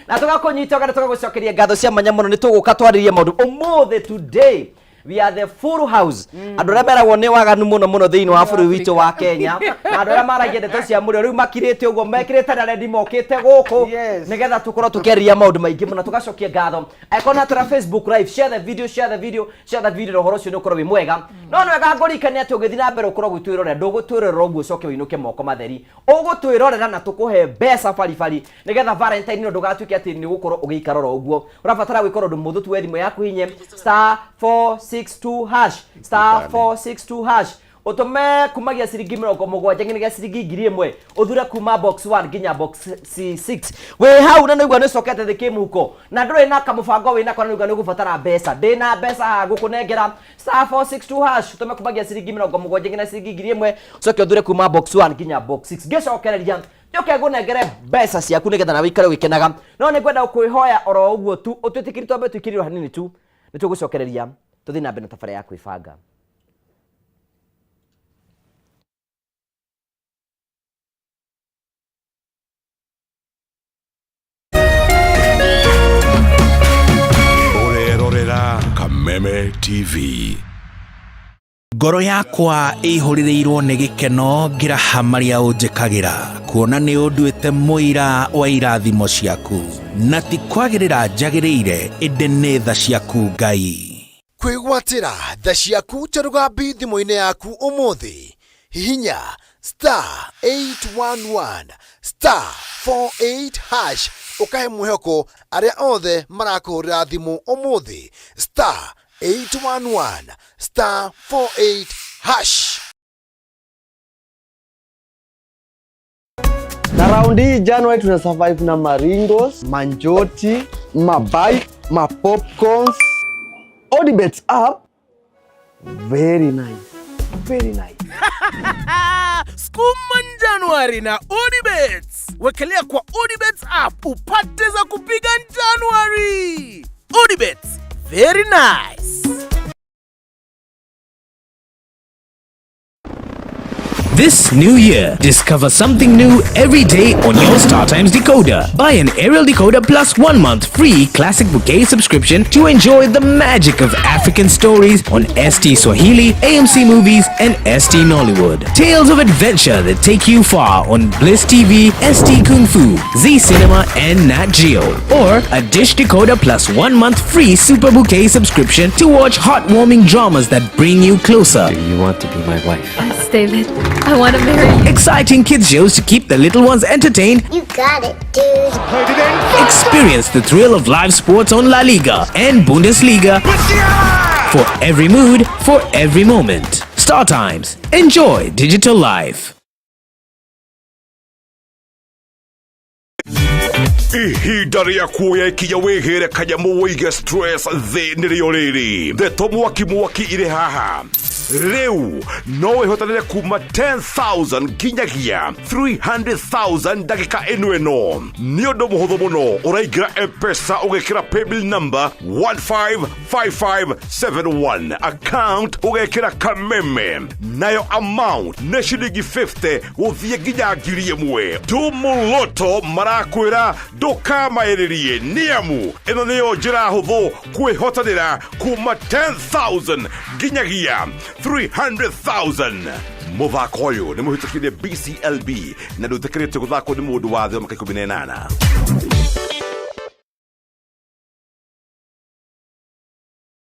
na tugakunyita kana tugagucokeria ngatho cia manya muno ni tuguka twaririe maundu umuthi today. We are the full house. Andu aria meragwo ni waganu muno thiini wa bũrũri witũ wa Kenya. Na andu aria maragia ndeto cia mũrĩo riu makirĩte ũguo mekĩrĩte na rendi mokĩte gũkũ nigetha tukorwo tukĩarĩria maũndũ maingĩ mũno tugacokia ngatho. Aikona tũra Facebook live, share the video ũhoro ũcio nĩ ũkorwo wĩ mwega. No nĩ wega ngũrikania atĩ ũgĩthiĩ na mbere ũkorwo gwĩtwĩrorera ndũgũtwĩrorera ũguo ũcoke ũinũke moko matheri. Ũgũtwĩrorera na tũkũhe mbeca baribari nigetha Valentine ĩno ndũgatuĩke atĩ nĩ gũkorwo ũgĩikara oro ũguo. Ũrabatara gwĩka ũndũ mũhũthũ tu we thimũ yaku hinye *462# *462# utume kumagia ciringi 70 nginya ciringi 1000 uthure kuma box 1 nginya box C6 we hau na niguo nicokete thiki muko na nduri na kamubango wina kwa niguo nigubatara mbeca ndina mbeca ha gukunengera *462# utume kumagia ciringi 70 nginya ciringi 1000 ucoke uthure kuma box 1 nginya box 6 ngicokereria nyoke ngunengere mbeca ciaku nigetha na wikare wikenaga no ni ngwenda ukwihoya oro uguo tu utwitikirie twambe twikiriro hanini tu nitugucokereria tuthi na mbere na tafari ya kwibanga. Urerorera Kameme TV. Ngoro yakwa ihuririrwo nĩ gĩkeno ngĩrahamaria ũnjĩkagĩra kuona nĩ ũnduĩte mũira wa irathimo ciaku na ti kwagĩrĩra njagĩrĩire ĩndĩ nĩ tha ciaku Ngai. Kwĩgwatĩra tha ciaku Tarugambi thimũ-inĩ yaku ũmũthĩ hihinya *811 *48# ukahe mwĩhoko arĩa othe marakũhũrĩra thimũ ũmũthĩ *811 *48#. Na raundi hii January tuna survive na maringos, manjoti, mabike, mapopcorns. Odibets app, very nice, very nice. Skuman January na Odibets. Wekelea kwa Odibets app upate za kupiga January. Odibets, very nice. This new year, discover something new every day on your StarTimes decoder. Buy an aerial decoder plus 1 month free classic bouquet subscription to enjoy the magic of African stories on ST Swahili, AMC Movies, and ST Nollywood. Tales of adventure that take you far on Bliss TV, ST Kung Fu, Z Cinema, and Nat Geo. Or a dish decoder plus 1 month free super bouquet subscription to watch heartwarming dramas that bring you closer. Do you want to be my wife? Yes, David. I want to marry you. Exciting kids shows to keep the little ones entertained. You got it, dude. Experience the thrill of live sports on La Liga and Bundesliga. For every mood, for every moment. StarTimes. Enjoy digital life. Ihinda rĩa kuoya ikinya wĩgĩre kanyamu wĩige stress thĩ nĩrĩo rĩrĩ. Ndeto mwaki irĩ haha. Rĩu no wĩhotanĩre kuma 10,000 nginyagia 300,000 ndagĩka ĩno. Nĩ ũndũ mũhũthũ mũno ũraingĩra M-Pesa ũgekĩra paybill number 155571 account ũgekĩra Kameme nayo amount nĩ ciringi 50 gũthiĩ nginya 1,000. Tumuluto marakwĩra ndũkamaĩrĩrie nĩamu ĩno nĩyo njĩra hũthũ kwĩhotanĩra kuma 10,000 nginyagia 300,000. Muthako ũyũ nĩ mũhĩtũkĩire BCLB na ndũtĩkĩrĩte gũthakwo nĩ mũndũ wa thĩ wa mĩaka 18.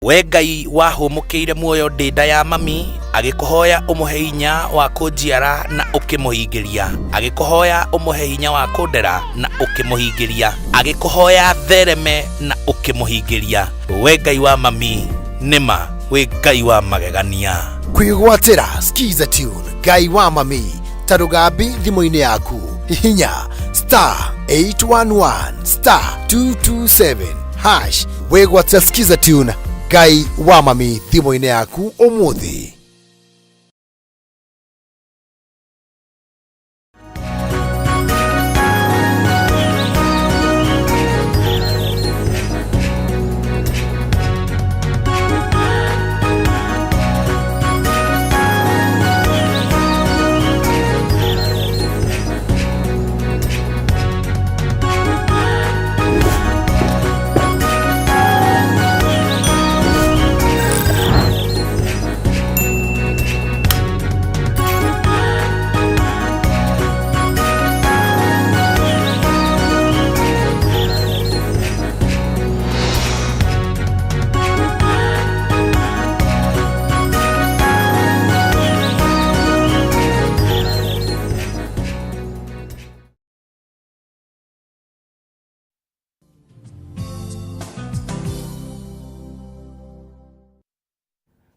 We Ngai wahũmũkĩire muoyo ndĩnda ya mami agĩkũhoya ũmũhe hinya wa kũnjiara na ũkĩmũhingĩria, agĩkũhoya ũmũhe hinya wa kũndera na ũkĩmũhingĩria, agĩkũhoya thereme na ũkĩmũhingĩria. We Ngai wa mami nĩma we Ngai wa magegania. Kwĩgwatĩra skiza tune Ngai wa mami Tarugambi thimũ-inĩ yaku hihinya *811 *227# wĩgwatĩra skiza tune Ngai wa mami thimũ-inĩ yaku ũmũthĩ.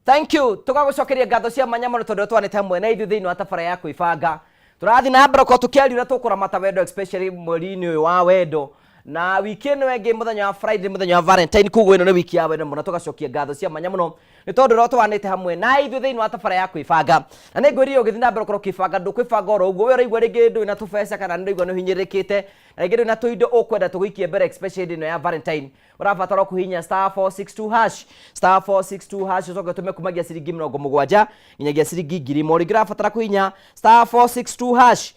Thank you. Tukagucokeria ngatho cia manyamano tondu twanite hamwe na ithu thiini wa tabara ya kwibanga. Turathi na mbere ko tukiaria na tukuramata wendo especially mweri-ini uyu wa wendo. Na wiki ino wengi muthenya wa Friday muthenya wa Valentine kuguo ino ni wiki ya wendo muno tugacokia ngatho cia manyamano ni tondu ro twanite hamwe na ithu thiini wa tabara ya kwibanga. Na ni ngwiri ugithi na mbere ko kwibanga ndukwibanga oro uguo we uraigwa ringi ndu na tubesa kana ndu no hinyirikite na ringi ndu na tuindo ukwenda tugikie mbere especially ino ya Valentine. Urabatara kuhinya *462# *462# ucoke tume kumagia ciringi 70 nginyagia ciringi 1000 ringi urabatara kuhinya *462#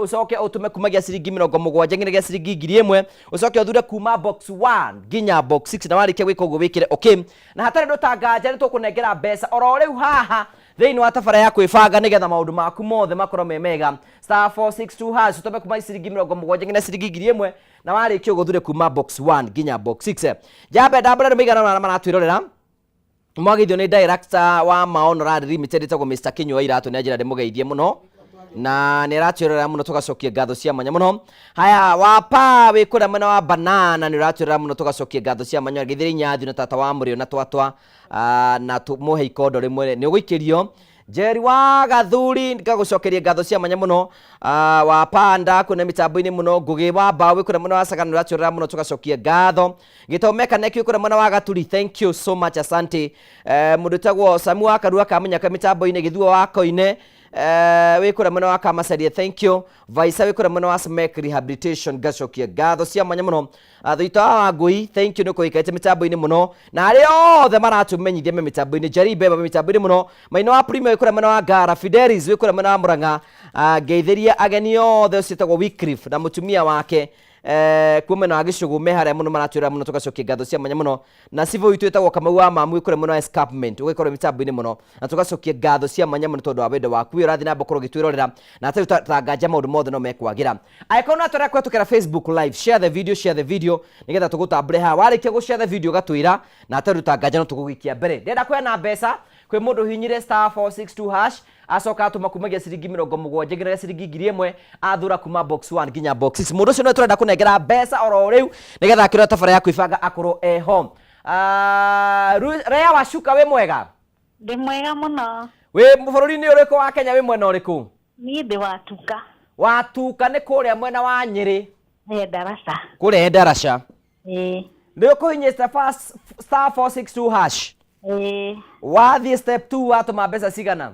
ucoke utume kumagia ciringi 70 nginyagia ciringi 1000 ucoke uthure kuma box 1 nginya box 6 na warikia gwika uguo wikire okay na hatari ndutanganja ni tukunengera mbeca oro riu haha thiini wa tabara ya kwibanga nigetha maundu maku mothe makorwo me mega *462# utume kuma ciringi 70 nginya ciringi 1000 na warikio guthure kuma box 1 nginya box 6 jambe ndambere migana na maratwirorera mwagithio ni director wa Maono Rad Limited tagwo Mr. Kinyua iratu ne njira ndimugeithie muno na ni ratwirorera muno tugacokia ngatho cia manya muno haya wapa wikura mwena wa banana ni ratwirorera muno tugacokia ngatho cia manya githiri nyathi na tata wa murio na twatwa na muhe ikondo rimwe ni uguikirio Jerry wa Gathuri ngagucokeria ngatho cia manya muno wa Panda kuna mitambo-ini muno Ngugi wa Bawe kuna mwena wa Sagana ratwirorera muno tugacokia ngatho Gitomeka neki kuna mwena wa Gaturi thank you so much asante mundu tagwo Samu wa Karua kamenya ka mitambo-ini Githua wa Koine wikura mwena wa Kamasaria thank you Vaisa wikura mwena wa Smek Rehabilitation gacokia ngatho cia manya muno thuita wa Ngui thank you nuko ikaite mitambo-ini muno na ari othe maratumenyithia me mitambo-ini Jari Beba mitambo-ini muno Maina wa Primo wikura mwena wa Ngara Fidelis wikura mwena wa Murang'a ngeithiria ageni othe ucitagwo Wycliffe na mutumia wake kumena wa Gicugu me haria muno maratwira muno tugacokia ngatho cia manya muno na sivo witu etagwo Kamau wa Mamu wikura mwena wa Escarpment ugikorwo mitambo-ini muno na tugacokia ngatho cia manya muno tondu wa wendo waku wi urathi na mbokoro gitwirorera na atari tutanganja maundu mothe no mekwagira aikona atara kwetukira Facebook live share the video nigetha tugutambure ha warikia gu share the video gatwira na atari tutanganja no tugugikia mbere ndenda kwena mbeca kwi mundu hinyire *462# acoka atuma kumagia ciringi 70 nginya ciringi 1000 athura kuma box 1 nginya box 6 mundu ucio no turenda kunengera mbeca oro riu nigetha akira tabara ya kwibanga akorwo home Rea Washuka we mwega Ndi mwega muno we bururi-ini uriku wa Kenya we mwena uriku ni ndi Watuka ni kuria mwena wa Nyeri Darasha kuria Darasha ndio kuhinyista *462# wathi step 2 atuma mbeca cigana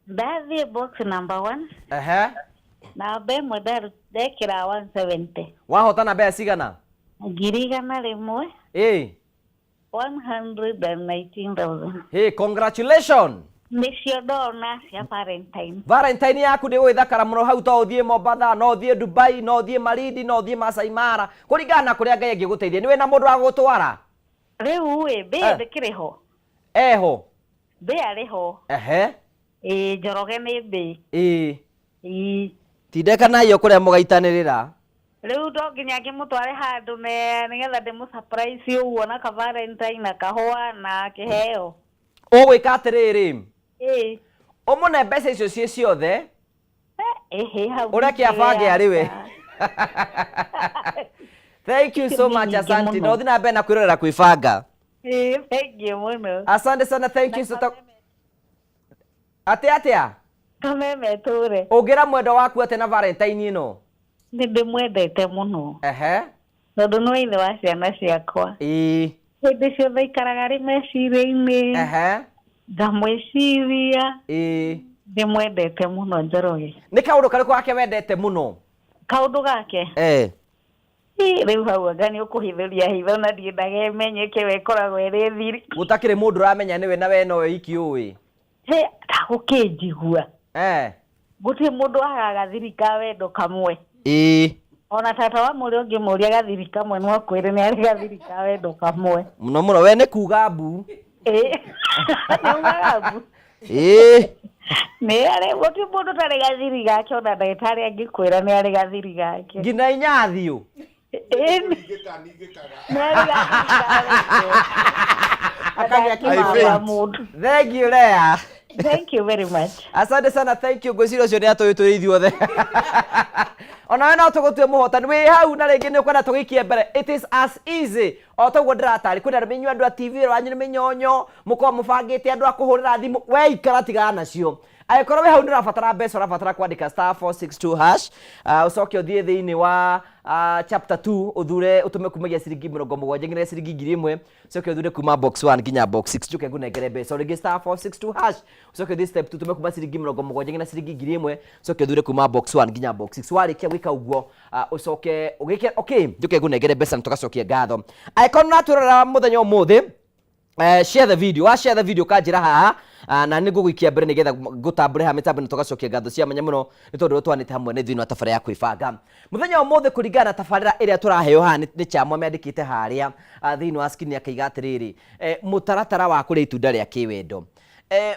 ndathi box number 1 na be model dekira 170 wahotana mbeca cigana girigana rimwe 119,000 hey congratulations nicio ndona cia Valentine yaku ndi gwithakara muno hau to uthie Mombasa no uthie Dubai no uthie Malindi no uthie Masai Mara kuringana na kuria Ngai angiguteithia niwe na mundu wa gutwara riu we be ndikiriho eho be ariho Njoroge ni be tindeka nayo kuria mugaitanirira riu ndo nginya ngimutware handu nigetha ndimu surprise uguo na ka Valentine na kahua na kiheo ugwika atiriri umune mbeca icio cie ciothe ureke abange ariwe thank you so much asante no thina mbere na kwirorera kwibanga thank you muno asante sana thank you so atia kameme ture ugira mwendo waku ate na Valentine ino ni ndimwendete muno tondu no ithe wa ciana ciakwa hindi ciothe ikaraga ri meciria-ini ngamwiciria ndimwendete muno Njoroge ni kaundu kariku gake wendete muno kaundu gake riu hau anga ni ukuhithuria hitho na ndiendaga menyeke wekoragwo eri thiri gutakiri mundu uramenya niwe na we no iki uwi gukinjigua guti mundu agagathirika wendo kamwe ona tata wa muri ungi muria gathiri kamwe no kwire ni ari gathirika wendo kamwe muno we ni kuga mbu ni ari guti mundu tari gathiri gake ona ndagitari angikwira ni ari gathiri gake ngina inyathio Thank you Lea. Thank you very much. Asante sana thank you gwicira cio ni atoyo turi ithuothe ona we no tugutue muhotani wi hau na ringi ni ukwenda tugikie mbere. It is as easy o taguo ndiratari kwina rumenyu andu a TV ranyu ni minyonyo muko mubangite andu a kuhurira thimu we ikara tigana nacio. Aikorwo we hau ndirabatara mbeca urabatara kwandika *462# ucoke uthie thiini wa chapter 2 uthure utume kumagia ciringi 70 nginya ciringi 1000 ucoke uthure kuma box 1 nginya box 6 juke ngunengere mbeca uringi *462# ucoke uthie step 2 utume kuma ciringi 70 nginya ciringi 1000 ucoke uthure kuma box 1 nginya box 6 warikia gwika uguo ucoke ugike okay juke ngunengere mbeca tugacokia ngatho. Aikorwo naturora muthenya umuthi share the video, share the video kanjira haha na nĩ ngũgũikia mbere nĩgetha ngũtambũre ha mĩtambo nĩ tũgacokia ngatho cia manya mũno nĩ tondũ twanĩte hamwe nĩ thĩinĩ wa tabarĩra ya kwĩbanga. Mũthenya ũmũthĩ kũringana na tabarĩra ĩrĩa tũraheo haha nĩ Chamwa meandĩkĩte harĩa thĩinĩ wa screen akaiga atĩrĩrĩ mũtaratara wa kũrĩa itunda rĩa kĩwendo.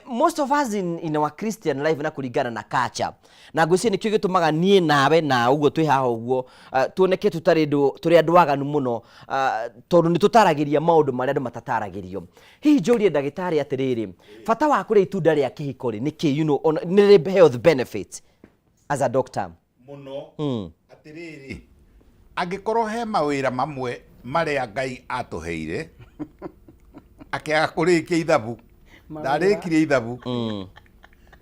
Most of us in our Christian life na kuringana na culture na ngwĩciria nĩkĩo gĩtũmaga niĩ nawe na ũguo twĩ haha ũguo tuoneke tũrĩ andũ aganu mũno tondũ nĩ tũtaragĩria maũndũ marĩa andũ matataragĩrio. Hihi njũrie ndagĩtarĩ atĩrĩrĩ bata wa kũrĩa itunda rĩa kĩhiko rĩ nĩkĩ you know nĩ health benefits as a doctor muno atĩrĩrĩ angĩkorwo he mawĩra mamwe marĩa Ngai atũheire akĩaga kũrĩkia ithabu ndarĩkirie ithabu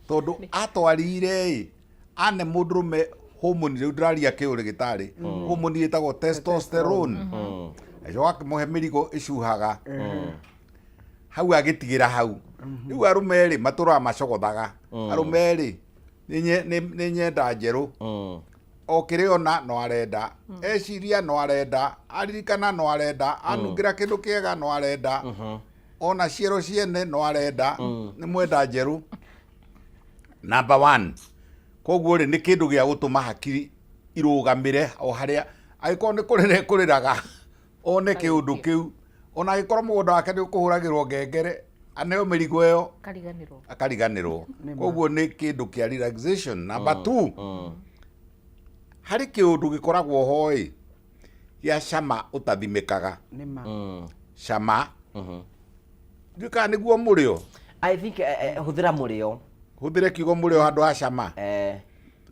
tondu atwarire ane mũndũrũme homoni rĩu ndĩraria kĩũrigitari homoni ĩtagwo testosterone ajo akĩmũhe mĩrigo ĩcuhaga hau agĩtigĩra hau rĩu arũme rĩ matũraga macogothaga arũme rĩ nĩ nyenda njerũ o kĩrĩa ona no arenda eciria no arenda aririkana no arenda anungira kĩndũ kĩega no arenda ona ciero ciene no arenda nĩ mwenda njerũ. Number 1 koguo rĩ nĩ kĩndũ gĩa gũtũma hakiri irũgamĩre o harĩa agĩkorwo nĩ kũrĩra kũrĩraga one kĩũndũ kĩu ona agĩkorwo mũgũnda wake nĩ ũkũhũragĩrwo ngengere aneo mĩrigo ĩyo akariganĩrwo koguo nĩ kĩndũ kĩa relaxation. Number 2 harĩ kĩũndũ gĩkoragwo hoĩ gĩa cama ũtathimĩkaga cama ndika nĩguo mũrĩo. I think hũthĩra mũrĩo hũthĩre kiugo mũrĩo handũ ha cama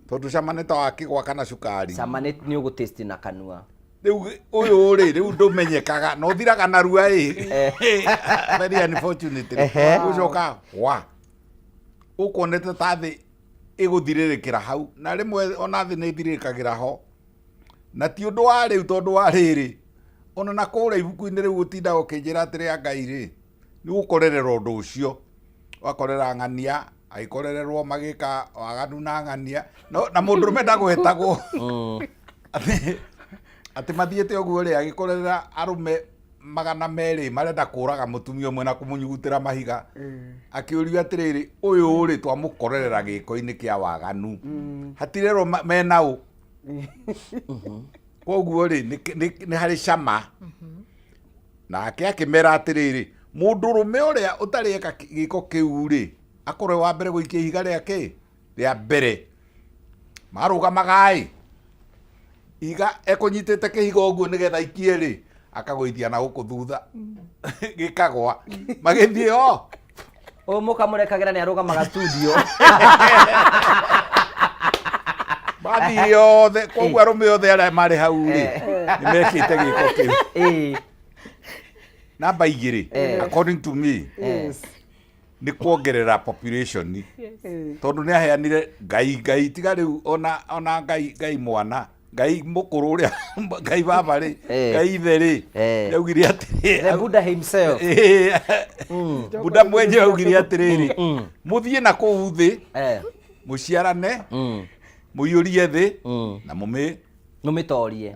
tondũ cama nĩ ta wa kĩgwa kana cukari cama nĩ ũgũtaste na kanua rĩu ũyũ rĩ rĩu ndũmenyekaga no thiraga narua very unfortunately ũcoka wa ũkuonete ta thĩ ĩgũthirĩrĩkĩra hau na rĩmwe ona thĩ nĩ ĩthirĩrĩkagĩra ho na ti ũndũ wa rĩu tondũ wa rĩrĩ ona na kũrĩa ibuku-inĩ rĩu gũtinda ũkĩnjĩra atĩrĩ Ngai rĩ nĩ gũkorerera ũndũ ũcio wakorera ng'ania agĩkorererwo magĩka waganu na ng'ania na mũndũrũme ndagwetagwo atĩ mathiĩte ũguo rĩ agĩkorerera arũme 200 marenda kũraga mũtumia ũmwe na kũmũnyugutĩra mahiga akĩũrio atĩrĩrĩ ũyũ rĩ twamũkorerera gĩko-inĩ kĩa waganu hatirerwo mena ũ koguo rĩ nĩ harĩ cama nake akĩmera atĩrĩrĩ mũndũrũme ũrĩa ũtarĩeka gĩko kĩu rĩ akorwo wa mbere gũikia ihiga rĩake rĩa mbere marũgamaga ihiga ekũnyitĩte kĩhiga ũguo nĩgetha ikie rĩ akagũithia na gũkũ thutha gĩkagwa magĩthiĩ mũkamũrekagĩra nĩ arũgamaga studio mathiĩ yothe koguo arũme othe arĩa marĩ hau rĩ nĩ mekĩte gĩko kĩu. Namba 2 according to me nĩ kuongerera population tondũ nĩ aheanire ngai tiga rĩu ona ngai mwana ngai mũkũrũ ũrĩa ngai baba rĩ ngai ithe rĩ yaugire atĩrĩ Buddha himself Buddha mwenyewe augire atĩrĩrĩ mũthiĩ na kũu thĩ mũciarane mũiyũrie thĩ na mũmĩtorie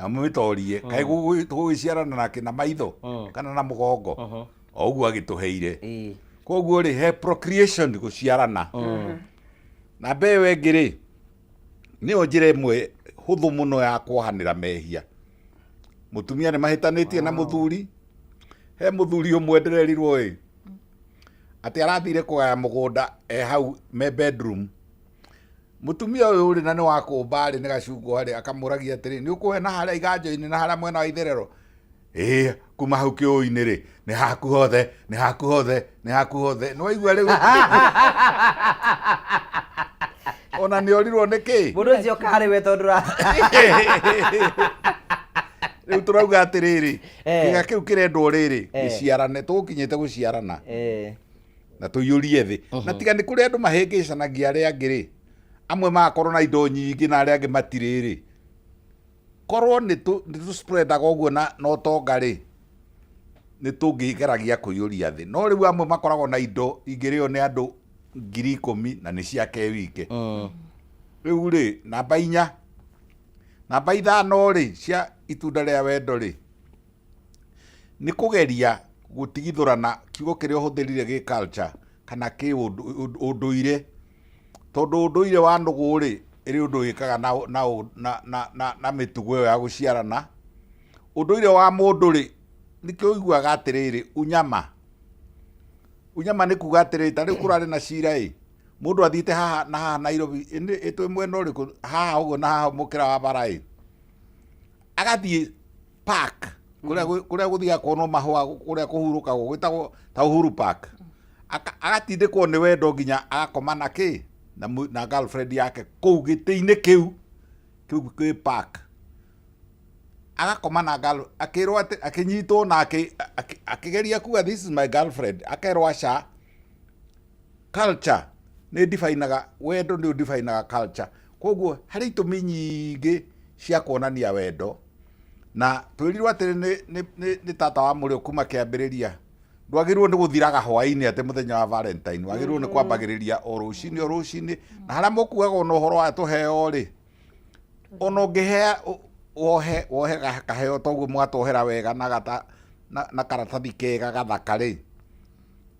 kaĩ gũgĩciarana nake na maitho kana na mũgongo o ũguo agĩtũheire koguo rĩ he procreation gũciarana. Namba ĩyo ĩngĩ rĩ nĩyo njĩra ĩmwe hũthũ mũno ya kwohanĩra mehia. Mũtumia nĩ mahĩtanĩtie na mũthuri he mũthuri ũmwe ndererirwo atĩ arathire kũgaya mũgũnda hau me bedroom mutumia ũyũ rĩ na nĩ wa kũmba rĩ nĩ gacungwa rĩ akamũragia atĩrĩ nĩ ũkũhe na harĩa iganjo-inĩ na harĩa mwena wa itherero kuma hau kĩũi-inĩ rĩ nĩ haku hothe nĩ waigua rĩu ona nĩ orirwo nĩkĩ mũndũ ũcio karĩ we tondũ rĩu tũrauga atĩrĩrĩ kĩga kĩu kĩrendwo rĩrĩ gĩciarane tũgũkinyĩte gũciarana na tũiyũrie thĩ na tiga nĩ kũrĩ andũ mahĩngĩcanagia arĩa angĩ rĩ amwe magakorwo na indo nyingĩ na arĩa angĩ matirĩ rĩ korwo nĩ tũ-spreadaga ũguo na ũtonga rĩ nĩ tũngĩgeragia kũiyũria thĩ no rĩu amwe makoragwo na indo ingĩrĩo nĩ andũ 10,000 na nĩ ciake wike rĩu rĩ namba 4 namba 5 rĩ cia itunda rĩa wendo rĩ nĩ kũgeria gũtigithũrana kiugo kĩrĩa ũhũthĩrire gĩ culture kana kĩ ũndũire tondũ ũndũire wa nũgũ rĩ ĩrĩ ũndũ wĩkaga na mĩtugo ĩyo ya gũciarana ũndũire wa mũndũ rĩ nĩkĩo ũiguaga atĩrĩrĩ unyama nĩ kuga atĩrĩrĩ ta rĩu kũrarĩ na cira ĩ mũndũ athiĩte haha na haha Nairobi ĩtwe mwena ũrĩkũ haha ũguo na haha mũkĩra wa bara ĩ agathiĩ park kũrĩa gũthiaga kuonwo mahũa kũrĩa kũhurũkagwo gwĩtagwo ta Uhuru Park agatindĩkwo nĩ wendo nginya agakoma na kĩ na girlfriend yake kũu gĩtĩ-inĩ kĩu kĩ park agakoma na akĩrwo atĩ akĩnyitwo na akĩgeria kuga this is my girlfriend akerwo aca culture nĩ definaga wendo nĩ definaga culture koguo harĩ itũmi nyingĩ cia kuonania wendo na twĩrirwo atĩ nĩ tata wa mũrĩo kuma kĩambĩrĩria ndwagĩrĩirwo nĩ gũthiraga hwaĩ-inĩ atĩ mũthenya wa Valentine wagĩrĩirwo nĩ kwambagĩrĩria o rũcinĩ na harĩa mũkuaga na ũhoro wa tũheo rĩ ona ũngĩhea wohe kaheo toguo mwatwohera wega na karatathi kega gathaka rĩ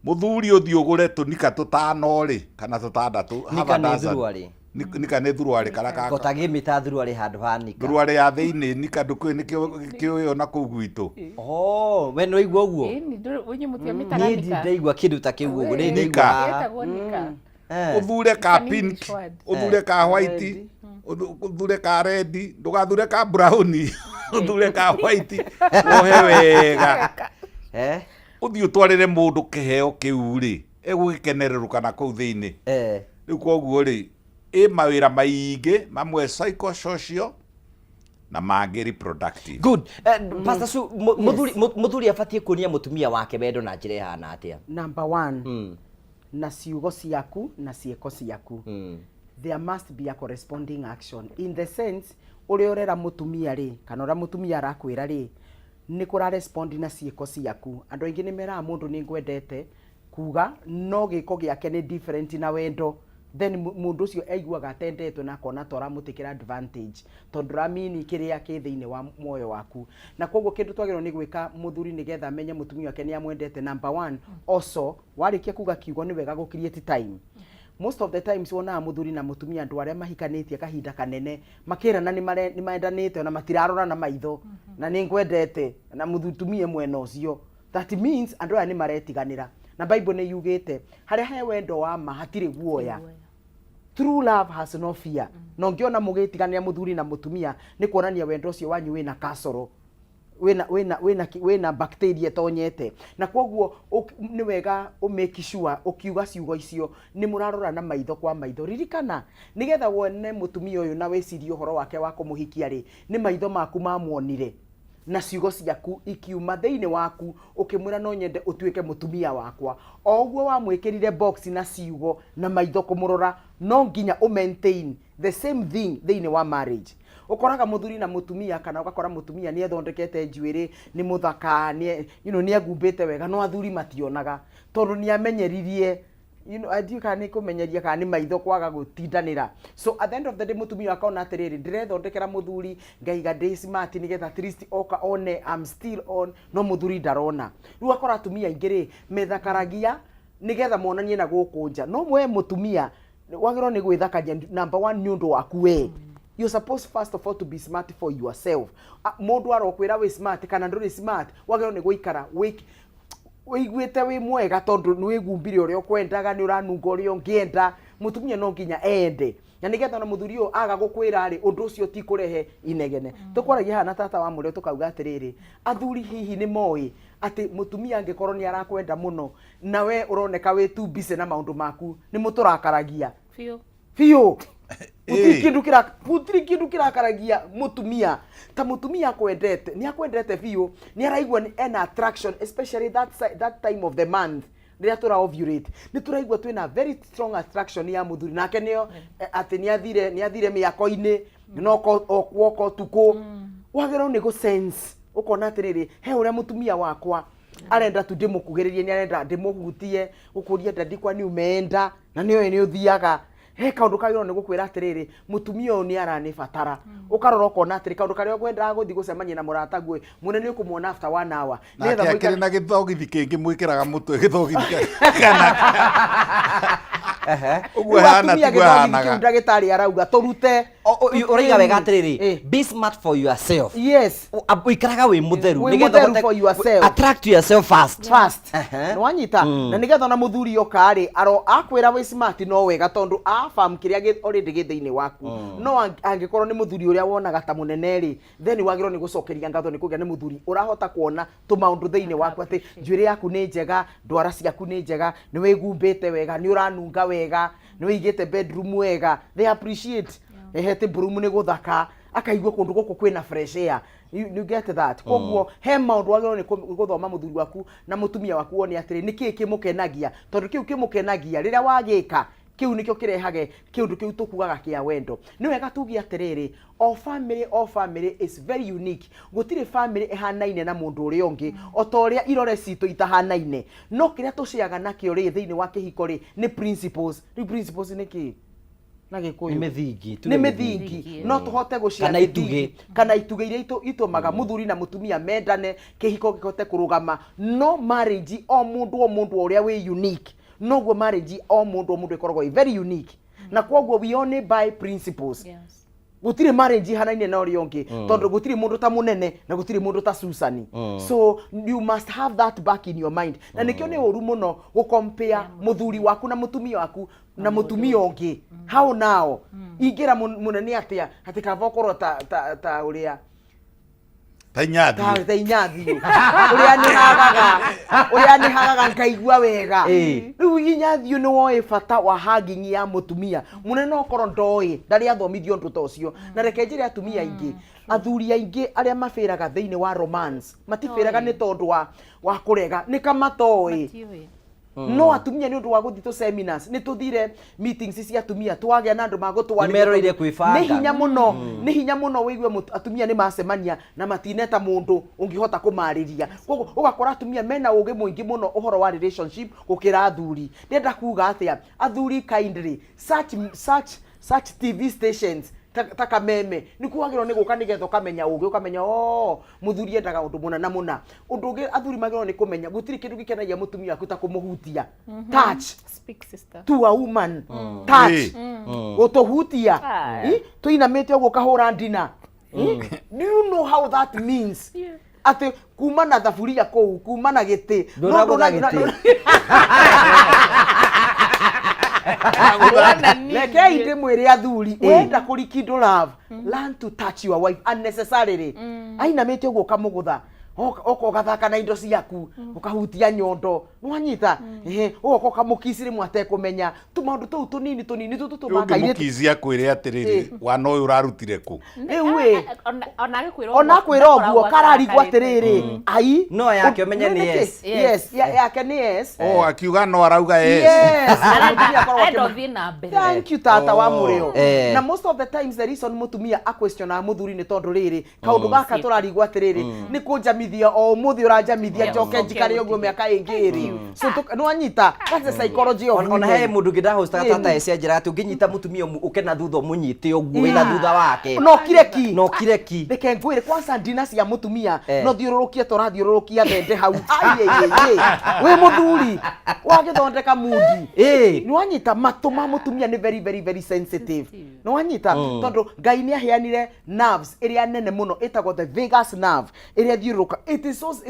mũthuri ũthiĩ ũgũre tũnika tũtano rĩ kana tũtandatũ nika nĩ thuruarĩ karaka gotagĩ mita thuruarĩ handũ ha nika thuruarĩ ya thĩinĩ nika ndũkũĩ nĩkĩo na kũu gwitũ we nĩ ũigua ũguo niĩ ndaigua kĩndũ ta kĩu ũguo nika ũthure ka pink ũthure ka white ũthure ka red ndũgathure ka brown ũthure ka white wohe wega ũthiĩ ũtwarĩre mũndũ kĩheo kĩu rĩ egũgĩkenererũka na kũu thĩinĩ rĩu koguo rĩ mawĩra maingĩ mamwe psychosocial na mangĩ reproductive good Pastor Su mũthuri abatiĩ kuonia mũtumia wake wendo na njĩra ihana atĩa number 1 na ciugo ciaku na ciĩko ciaku there must be a corresponding action in the sense ũrĩa ũrera mũtumia rĩ kana ũrĩa mũtumia arakwĩra rĩ nĩ kũra respond na ciĩko ciaku andũ aingĩ nĩ meraga mũndũ nĩ ngwendete kuga no gĩko gĩake nĩ different na wendo then mũndũ ũcio aiguaga atendetwo na akona twaramũtĩkĩra advantage tondũ ramini kĩrĩa kĩ thĩinĩ wa muoyo waku na koguo kĩndũ twagĩrĩirwo nĩ gwĩka mũthuri nĩgetha amenye mũtumia wake nĩ amwendete number 1 also warĩkia kuga kiugo nĩ wega gũ create time most of the times wonaga mũthuri na mũtumia andũ arĩa mahikanĩtie kahinda kanene makĩrana nĩ maendanĩte na matirarora na maitho na nĩ ngwendete na mũtumia mwena ũcio that means andũ aya nĩ maretiganĩra na Bible nĩ yugĩte harĩa he wendo wa ma hatirĩ guoya true love has no fear no ngĩona mũgĩtiganĩra mũthuri na mũtumia nĩ kuonania wendo ũcio wanyu wĩna kasoro wĩna bacteria tonyete na koguo nĩ wega make sure ũkiuga ciugo icio nĩ mũrarora na maitho kwa maitho ririkana nĩgetha wone mũtumia ũyũ na wĩcirie ũhoro wake wa kũmũhikia rĩ nĩ maitho maku mamuonire na ciugo ciaku ikiuma thĩinĩ waku ũkĩmwĩra no nyende ũtuĩke mũtumia wakwa o ũguo wamwĩkĩrire box na ciugo na maitho kũmũrora no nginya maintain the same thing thĩinĩ wa marriage ukoraga muthuri na mutumia kana ugakora mutumia ni ethondekete njuĩrĩ ni muthaka ni agumbĩte wega no athuri mationaga tondu ni amenyeririe adiu kana kumenyeria kana ni maitho kwaga gutindanira so at the end of the day mutumia akona atiriri ndirethondekera muthuri ngaiga day smart nigetha at least oka one I'm still on no muthuri ndarona riu akora atumia ingiri methakaragia nigetha monanie na gukunja no mwe mutumia wagĩrĩirwo ni gwĩthakaria number 1 ni undu waku we you're supposed first of all to be smart for yourself mundu arokwira we smart kana nduri smart wagĩrĩirwo ni guikara wĩiguĩte wĩ mwega tondu nĩ wĩgumbire ũrĩa ũkwendaga nĩ ũranunga ũrĩa ũngĩenda mutumia no nginya ende na nigetha na muthuri ũyũ aga gũkwĩra rĩ ũndũ ũcio ti kũrehe inegene tũkwaragia hana tata wa mũrĩo tũkauga atĩrĩrĩ athuri hihi nĩ moĩ atĩ mutumia angĩkorwo nĩ arakwenda mũno na we ũroneka wĩ too busy na maũndũ maku nĩ mũtũrakaragia fiũ Gutiri kindu kirakaragia mutumia ta mutumia akwendete ni akwendete biu ni araigua ni an attraction, especially that time of the month rĩrĩa tura ovulate ni turaigua twina very strong attraction ya muthuri nake nio ati ni athire miako-ini no okwo tuko wagero ni go sense ukona atiriri he uria mutumia wakwa arenda tu ndimukugiririe ni arenda ndimuhutie ukuria ndandikwa ni umeenda na niyo ni uthiaga he kaundu kagiro ni gukwira atiriri mutumia uyu ni aranibatara ukarora ukona atiri kaundu karia ukwendaga guthi gucemania na murata gwe munene ukumuona after 1 hour netha akiri na githogithi kingi mwikiraga mutwe githogithi kana uguo hana tigwahanaga ndagitari arauga turute uraiga wega atiriri be smart for yourself. Yes, uikaraga wi mutheru nigetha for yourself, attract yourself first no anyita na nigetha na muthuri yokari aro akwira we smart no wega tondu a farm kiria already githiini waku no angikorwo ni muthuri uria wonaga ta munene ri then wagiro ni gucokeria ngatho ni kugia ni muthuri urahota kuona tu maundu thiini waku ati njuiri yaku ni njega, ndwara ciaku ni njega, ni wigumbite wega, ni uranunga wega, ni wigite bedroom wega, they appreciate ehete burumu ni guthaka akaigua kundu guku kwina fresh air. You get that? Koguo he maundu wagiro ni guthoma muthuri waku na mutumia waku woni atiri niki kimukenagia tondu kiu kimukenagia riria wagika kiu nikyo kirehage kiundu kiu tukugaga kia wendo. Ni wega tugi atiriri all family is very unique. Gutire family ehanaine na mundu uri ungi otoria irore citu itahanaine no kiria tuciaga nakio ri thiini wa kihiko ri ni principles. Ni principles ni ki na gikuyu ni mithingi no tuhote gucia kana ituge iria itumaga muthuri na mutumia mendane kihiko gikote kurugama. No marriage o mundu uria we unique, no go marriage o mundu ikoragwo very unique na kwoguo we only by principles. Gutire marriage hanaine na uri ungi tondu gutire mundu ta munene na gutire mundu ta Susani. So you must have that back in your mind. Na nikyo ni uru muno go compare muthuri waku na mutumia waku na mutumia ungi. How now ingira munene atia hatika vokoro ta uria Tainyathi uria ni hagaga nkaigua wega riu inyathi ni woe fata wa hugging ya mutumia munene okoro ndoi ndari athomithio ndu tocio na reke njire atumia ingi athuri aingi aria mafiraga thiini wa romance matifiraga ni tondu wa kurega ni kama toi no atumia ni undu wa guthi to seminars ni tuthire meetings cia atumia twagia na andu magutwarire kwifanga ni hinya muno wigue atumia ni macemania na matineta mundu ungihota kumariria koguo ugakora atumia mena uge muingi muno uhoro wa relationship gukira athuri ndenda kuga atia athuri kindly such TV stations taka meme ni kuagiro ni guka nigetho kamenya uge ukamenya muthuri endaga undu muna na muna undu uge athuri magiro ni kumenya gutiri kindu gikenagia mutumia akuta kumuhutia touch speak sister to a woman touch utohutia tuinamite ugo kahura ndina do you know how that means? Ate kuma na thafuria kou kuma na giti Leke inde mwiri athuri wenda kurikindo love learn to touch your wife unnecessarily. Aina mete ugo kamugutha oko gathaka na indo ciaku ukahutia nyondo nwanyita oko kamukisire mwate kumenya tu maundu tu tunini tutumakaire mukizia kwire atiriri wana uyu urarutire ku ewe ona kwira oguo kararigwa atiriri ai no yake umenya ni yes yake ni yes akiuga no arauga yes thank you tata wa murio na most of the times the reason mutumia a question a muthuri ni tondu riri kaundu gaka turarigwa atiriri ni kunjamithia o muthi urajamithia njoke njikare oguo miaka ingiri so no anyita that's the psychology of ona he mundu ngida host tata ese njira ati unginyita mutumia ukena thutha munyite oguo wina thutha wake no kireki reke ngwire kwanza ndina cia mutumia no thiururukie torathiururukia thende hau we muthuri wagithondeka mudi no anyita matuma mutumia ni very very very sensitive no anyita tondu Ngai ni aheanire nerves iria nene muno itagwo the vagus nerve iria thiururuka it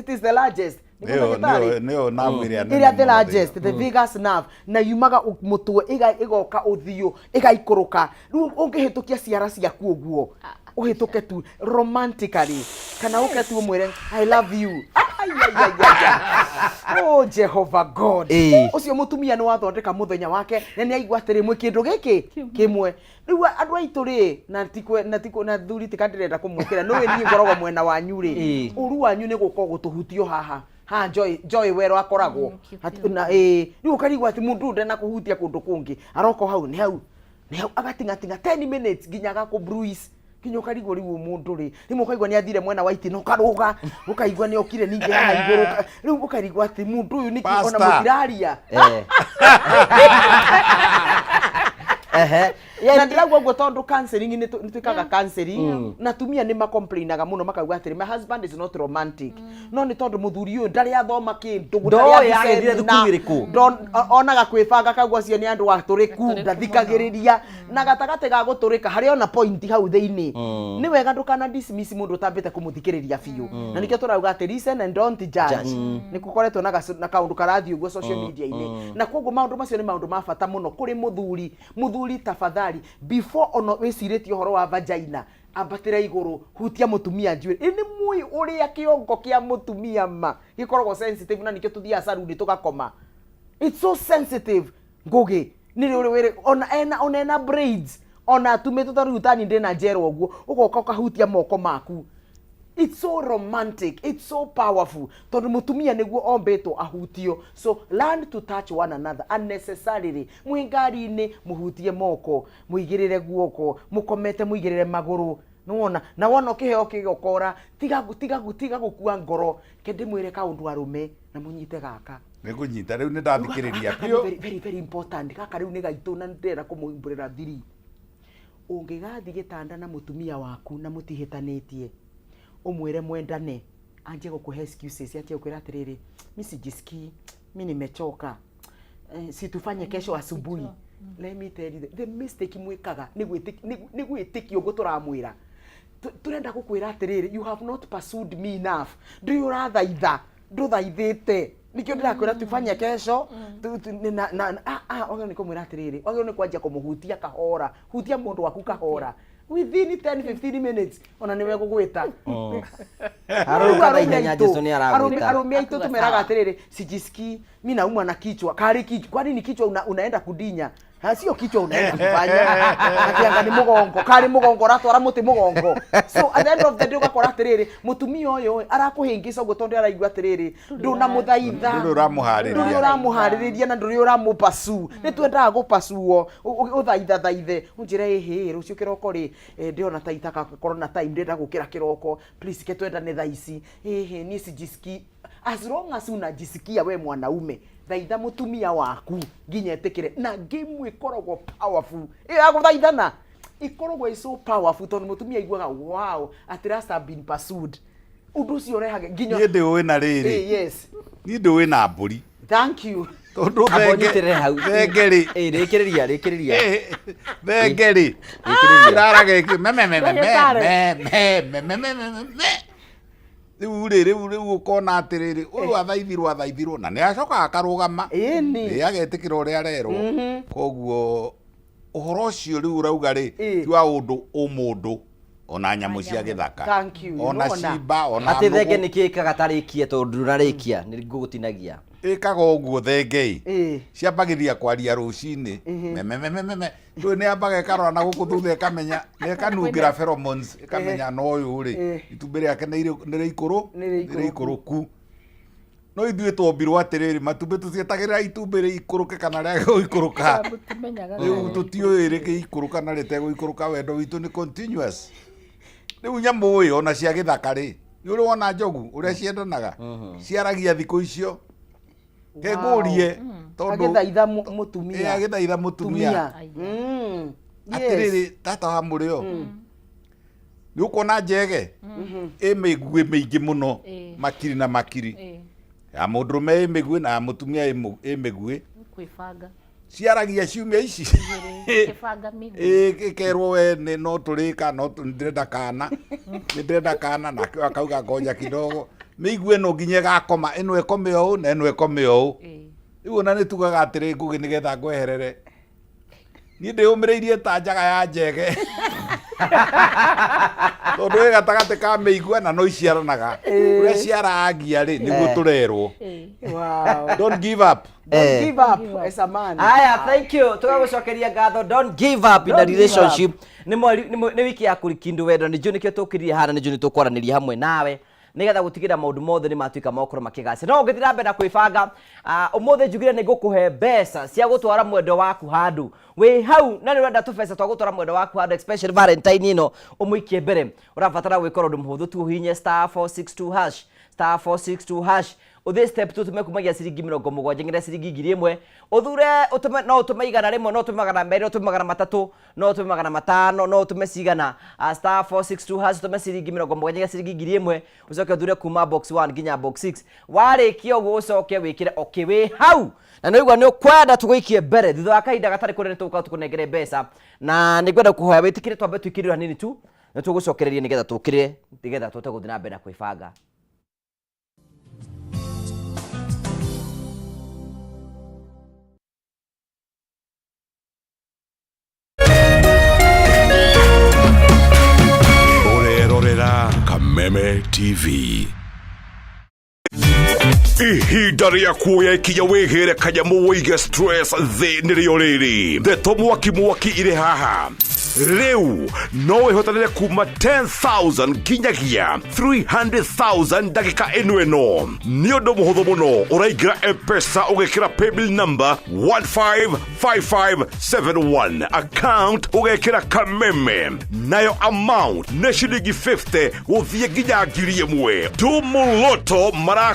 is the largest neo nerve iria the largest the vagus nerve na yumaga mutwe igoka uthio igaikuruka riu ungihitukia ciara ciaku uguo uhituke tu romantically kana uke tu mwire I love you Oh Jehovah God. Ucio mutumia ni wathondeka muthenya wake na ni aigua atiri mwe kindu giki kimwe. Riu andu aitu ri na thuri tikandirenda kumwikira no we ni ngorogwo mwena wanyu ri. Uru wanyu ni guko gutuhutio haha. Ha Joy wero akoragwo. Na riu ukarigwa ati mundu ndena kuhutia kundu kungi. Aroko hau ni hau agatingatinga 10 minutes nginya gako bruise. Kinyo karigwo riu mundu ri rimu ukaigwa ni athire mwena wa iti no karuga ukaigwa ni okire ninge haha iguru riu ukarigwa ati mundu uyu niki ona mutiraria na ndiragwo gwo tondu counseling ni twikaga counseling na tumia ni macomplainaga muno makauga atiri my husband is not romantic no ni tondu muthuri uyu ndari athoma kindu ndari agithire thukuru onaga kwibanga kagwa cio ni andu aturiku ndathikagiriria na gatagate ga guturika hari ona point hau theini ni wega ndukana dismiss mundu utambite kumuthikiriria biu na nikio turauga ati listen and don't judge ni kukoretwo na kaundu karathi uguo social media ini na koguo maundu macio ni maundu ma bata muno kuri muthuri tafadhali before ono wiciritio horo wa vagina ambatira iguru hutia mutumia njwiri ini mui uria kiongo kia mutumia ma gikoragwo sensitive na nikio tuthia saruni tugakoma it's so sensitive ngugi ni uri ona braids ona tumeto tarutani ndena jero oguo ugoka ukahutia moko maku. It's so romantic, it's so powerful. Tondu mutumia niguo ombeto ahutio. So learn to touch one another unnecessarily. Mwingari-ini muhutie moko, muigirire guoko, mukomete muigirire maguru. Nuona na wona kiheo kigokora tiga gukua ngoro kende mwire kaundu arume na munyite gaka. Nigunyita riu ni ndathikiriria pio. Very important. Kaka riu ni gaitu na ndera kumuimburira thiri. Ungigathi gitanda na mutumia waku na mutihitanitie. Umwire mwendane anje gukuhe excuses ati ukwira atiriri mimi sijisikii mimi nimechoka si tufanye kesho asubuhi. Let me tell you the mistake mwikaga ni gwitikio guturamwira turenda gukwira atiriri you have not pursued me enough do you rather either nduthaithite nikio ndirakwira tufanye kesho ogyo niko mwira atiriri ogyo ni kwanja kumuhutia kahora hutia mundu waku kahora within 10-15 minutes ona niwe gugwita aruka daihenya Jesu ni aragwita arumia itu tumeraga atiriri sijisikii mimi naumwa na kichwa kari kichwa kwani ni kichwa unaenda kudinya sio kichwa unaenda kufanya akianga ni mugongo kari mugongo ratwara muti mugongo so at the end of the day ugakora atiriri mutumia uyu arakuhingica ugo tondu araigua atiriri nduna muthaitha nduri uramuhaririria na nduri uramupasu ni twendaga gupasuo uthaithe unjire ehe rucio kiroko ri ndiona ta itaka corona time ndenda gukira kiroko please ke twendane thaa ici ehe ni sijiski as long as unajisikia we mwanaume thaitha mutumia waku nginya etikire na game ikoragwo powerful aguthaithana ikoragwo so powerful tondu mutumia igwaga wow at last have been pursued undu ucio rehage nginya ni ndi we na riri yes ni ndi we na mburi thank you tondu abonyitire hau thengeri rekeriria thengeri irarage riu ukona atiriri uyu athaithirwo na ni acoka akarugama ni agetikira uria arerwo koguo uhoro ucio riu urauga ri ti wa undu umundu ona nyamu cia githaka ona cimba ona ati thenge nikikaga tarikie tondu rarikia ni ngugutinagia ikaga uguo thengei ciambagiria kwaria rucini tu ni ambaga ikarora na guku thutha ikamenya ni ikanungira pheromones ikamenya no uyu ri itumbi riake ni ikuru no ithuĩ twombirwo atiriri matumbi tucietagirira itumbi ri ikuruke kana ria guikuruka riu tutiũĩ rĩgĩikũrũka na rĩtegũikũrũka wendo witũ ni continuous riu nyamu ĩ ona cia gĩthaka ri ni uri wona njogu uria ciendanaga ciaragia thikũ icio kegurie tondu agithaitha mutumia atiriri tata wa murio ni ukona njege imigue mingi muno makiri na makiri ya mundurume imigue na mutumia imigue kwifanga ciaragia ciumia ici kerwo we no turika no ndenda kana na akauga ngoja kidogo miigue no nginye gakoma eno ekome o na eno ekome o riu na nitugaga atiri ngugi nigetha ngweherere ni ndiumireirie ta njaga ya njege tondu ä gatagate ka mä igua na no iciaranaga å rä a ciaragia rä nä guo tå rerwo. Don't give up. Don't give up as a man. Aya, thank you. Tugagucokeria ngatho. Don't give up in a relationship. Nĩ wiki ya kũrikindu wendo nĩ njũ nĩkĩo tũkĩrire hana nĩ njũ nĩ tũkwaranĩria hamwe nawe nigetha gũtigĩra maũndũ mothe nĩ matuĩka makorwo makĩgacĩra. No ũngĩthiĩ na mbere na kwĩbanga, ũmũthĩ njugire nĩ ngũkũhe mbeca cia gũtwara mwendo waku handũ wĩ hau na nĩ ũrenda tũbeca twa gũtwara mwendo waku handũ, especially Valentine ĩno ũmũikie mbere. Ũrabatara gwĩka ũndũ mũhũthũ tu, ũhihinye *462# *462# uthi step 2 tumekumagia ciringi 70 ngira ciringi 1000 uthure utume no utume igana rimwe no utume magana meri no utume magana matatu no utume magana matano no utume cigana *462# has utume ciringi 70 ngira ciringi 1000 ucoke uthure kuma box 1 nginya box 6 warikio gucoke wikire okiwe hau na no igwa ni ukwenda tugikie mbere thutha wa kahinda gatari kure tuka tukunengere mbeca na nigwenda kuhoya witikire twambe twikirira hanini tu na tugucokereria nigetha tukire nigetha tute guthina na mbere na kwibanga. Kameme TV. Ihinda rĩa kuoya ikinya wĩgĩre kanyamu wĩige stress thĩ nĩrĩo rĩrĩ. Ndeto mwaki irĩ haha. Rĩu no wĩhotanĩre kuma 10,000 nginyagia 300,000 ndagĩka ĩno. Nĩ ũndũ mũhũthũ mũno, ũraingĩra M-Pesa ũgekĩra paybill number 155571 account ũgekĩra Kameme, nayo amount nĩ ciringi 50 gũthiĩ nginya 1,000. Tumuluto mara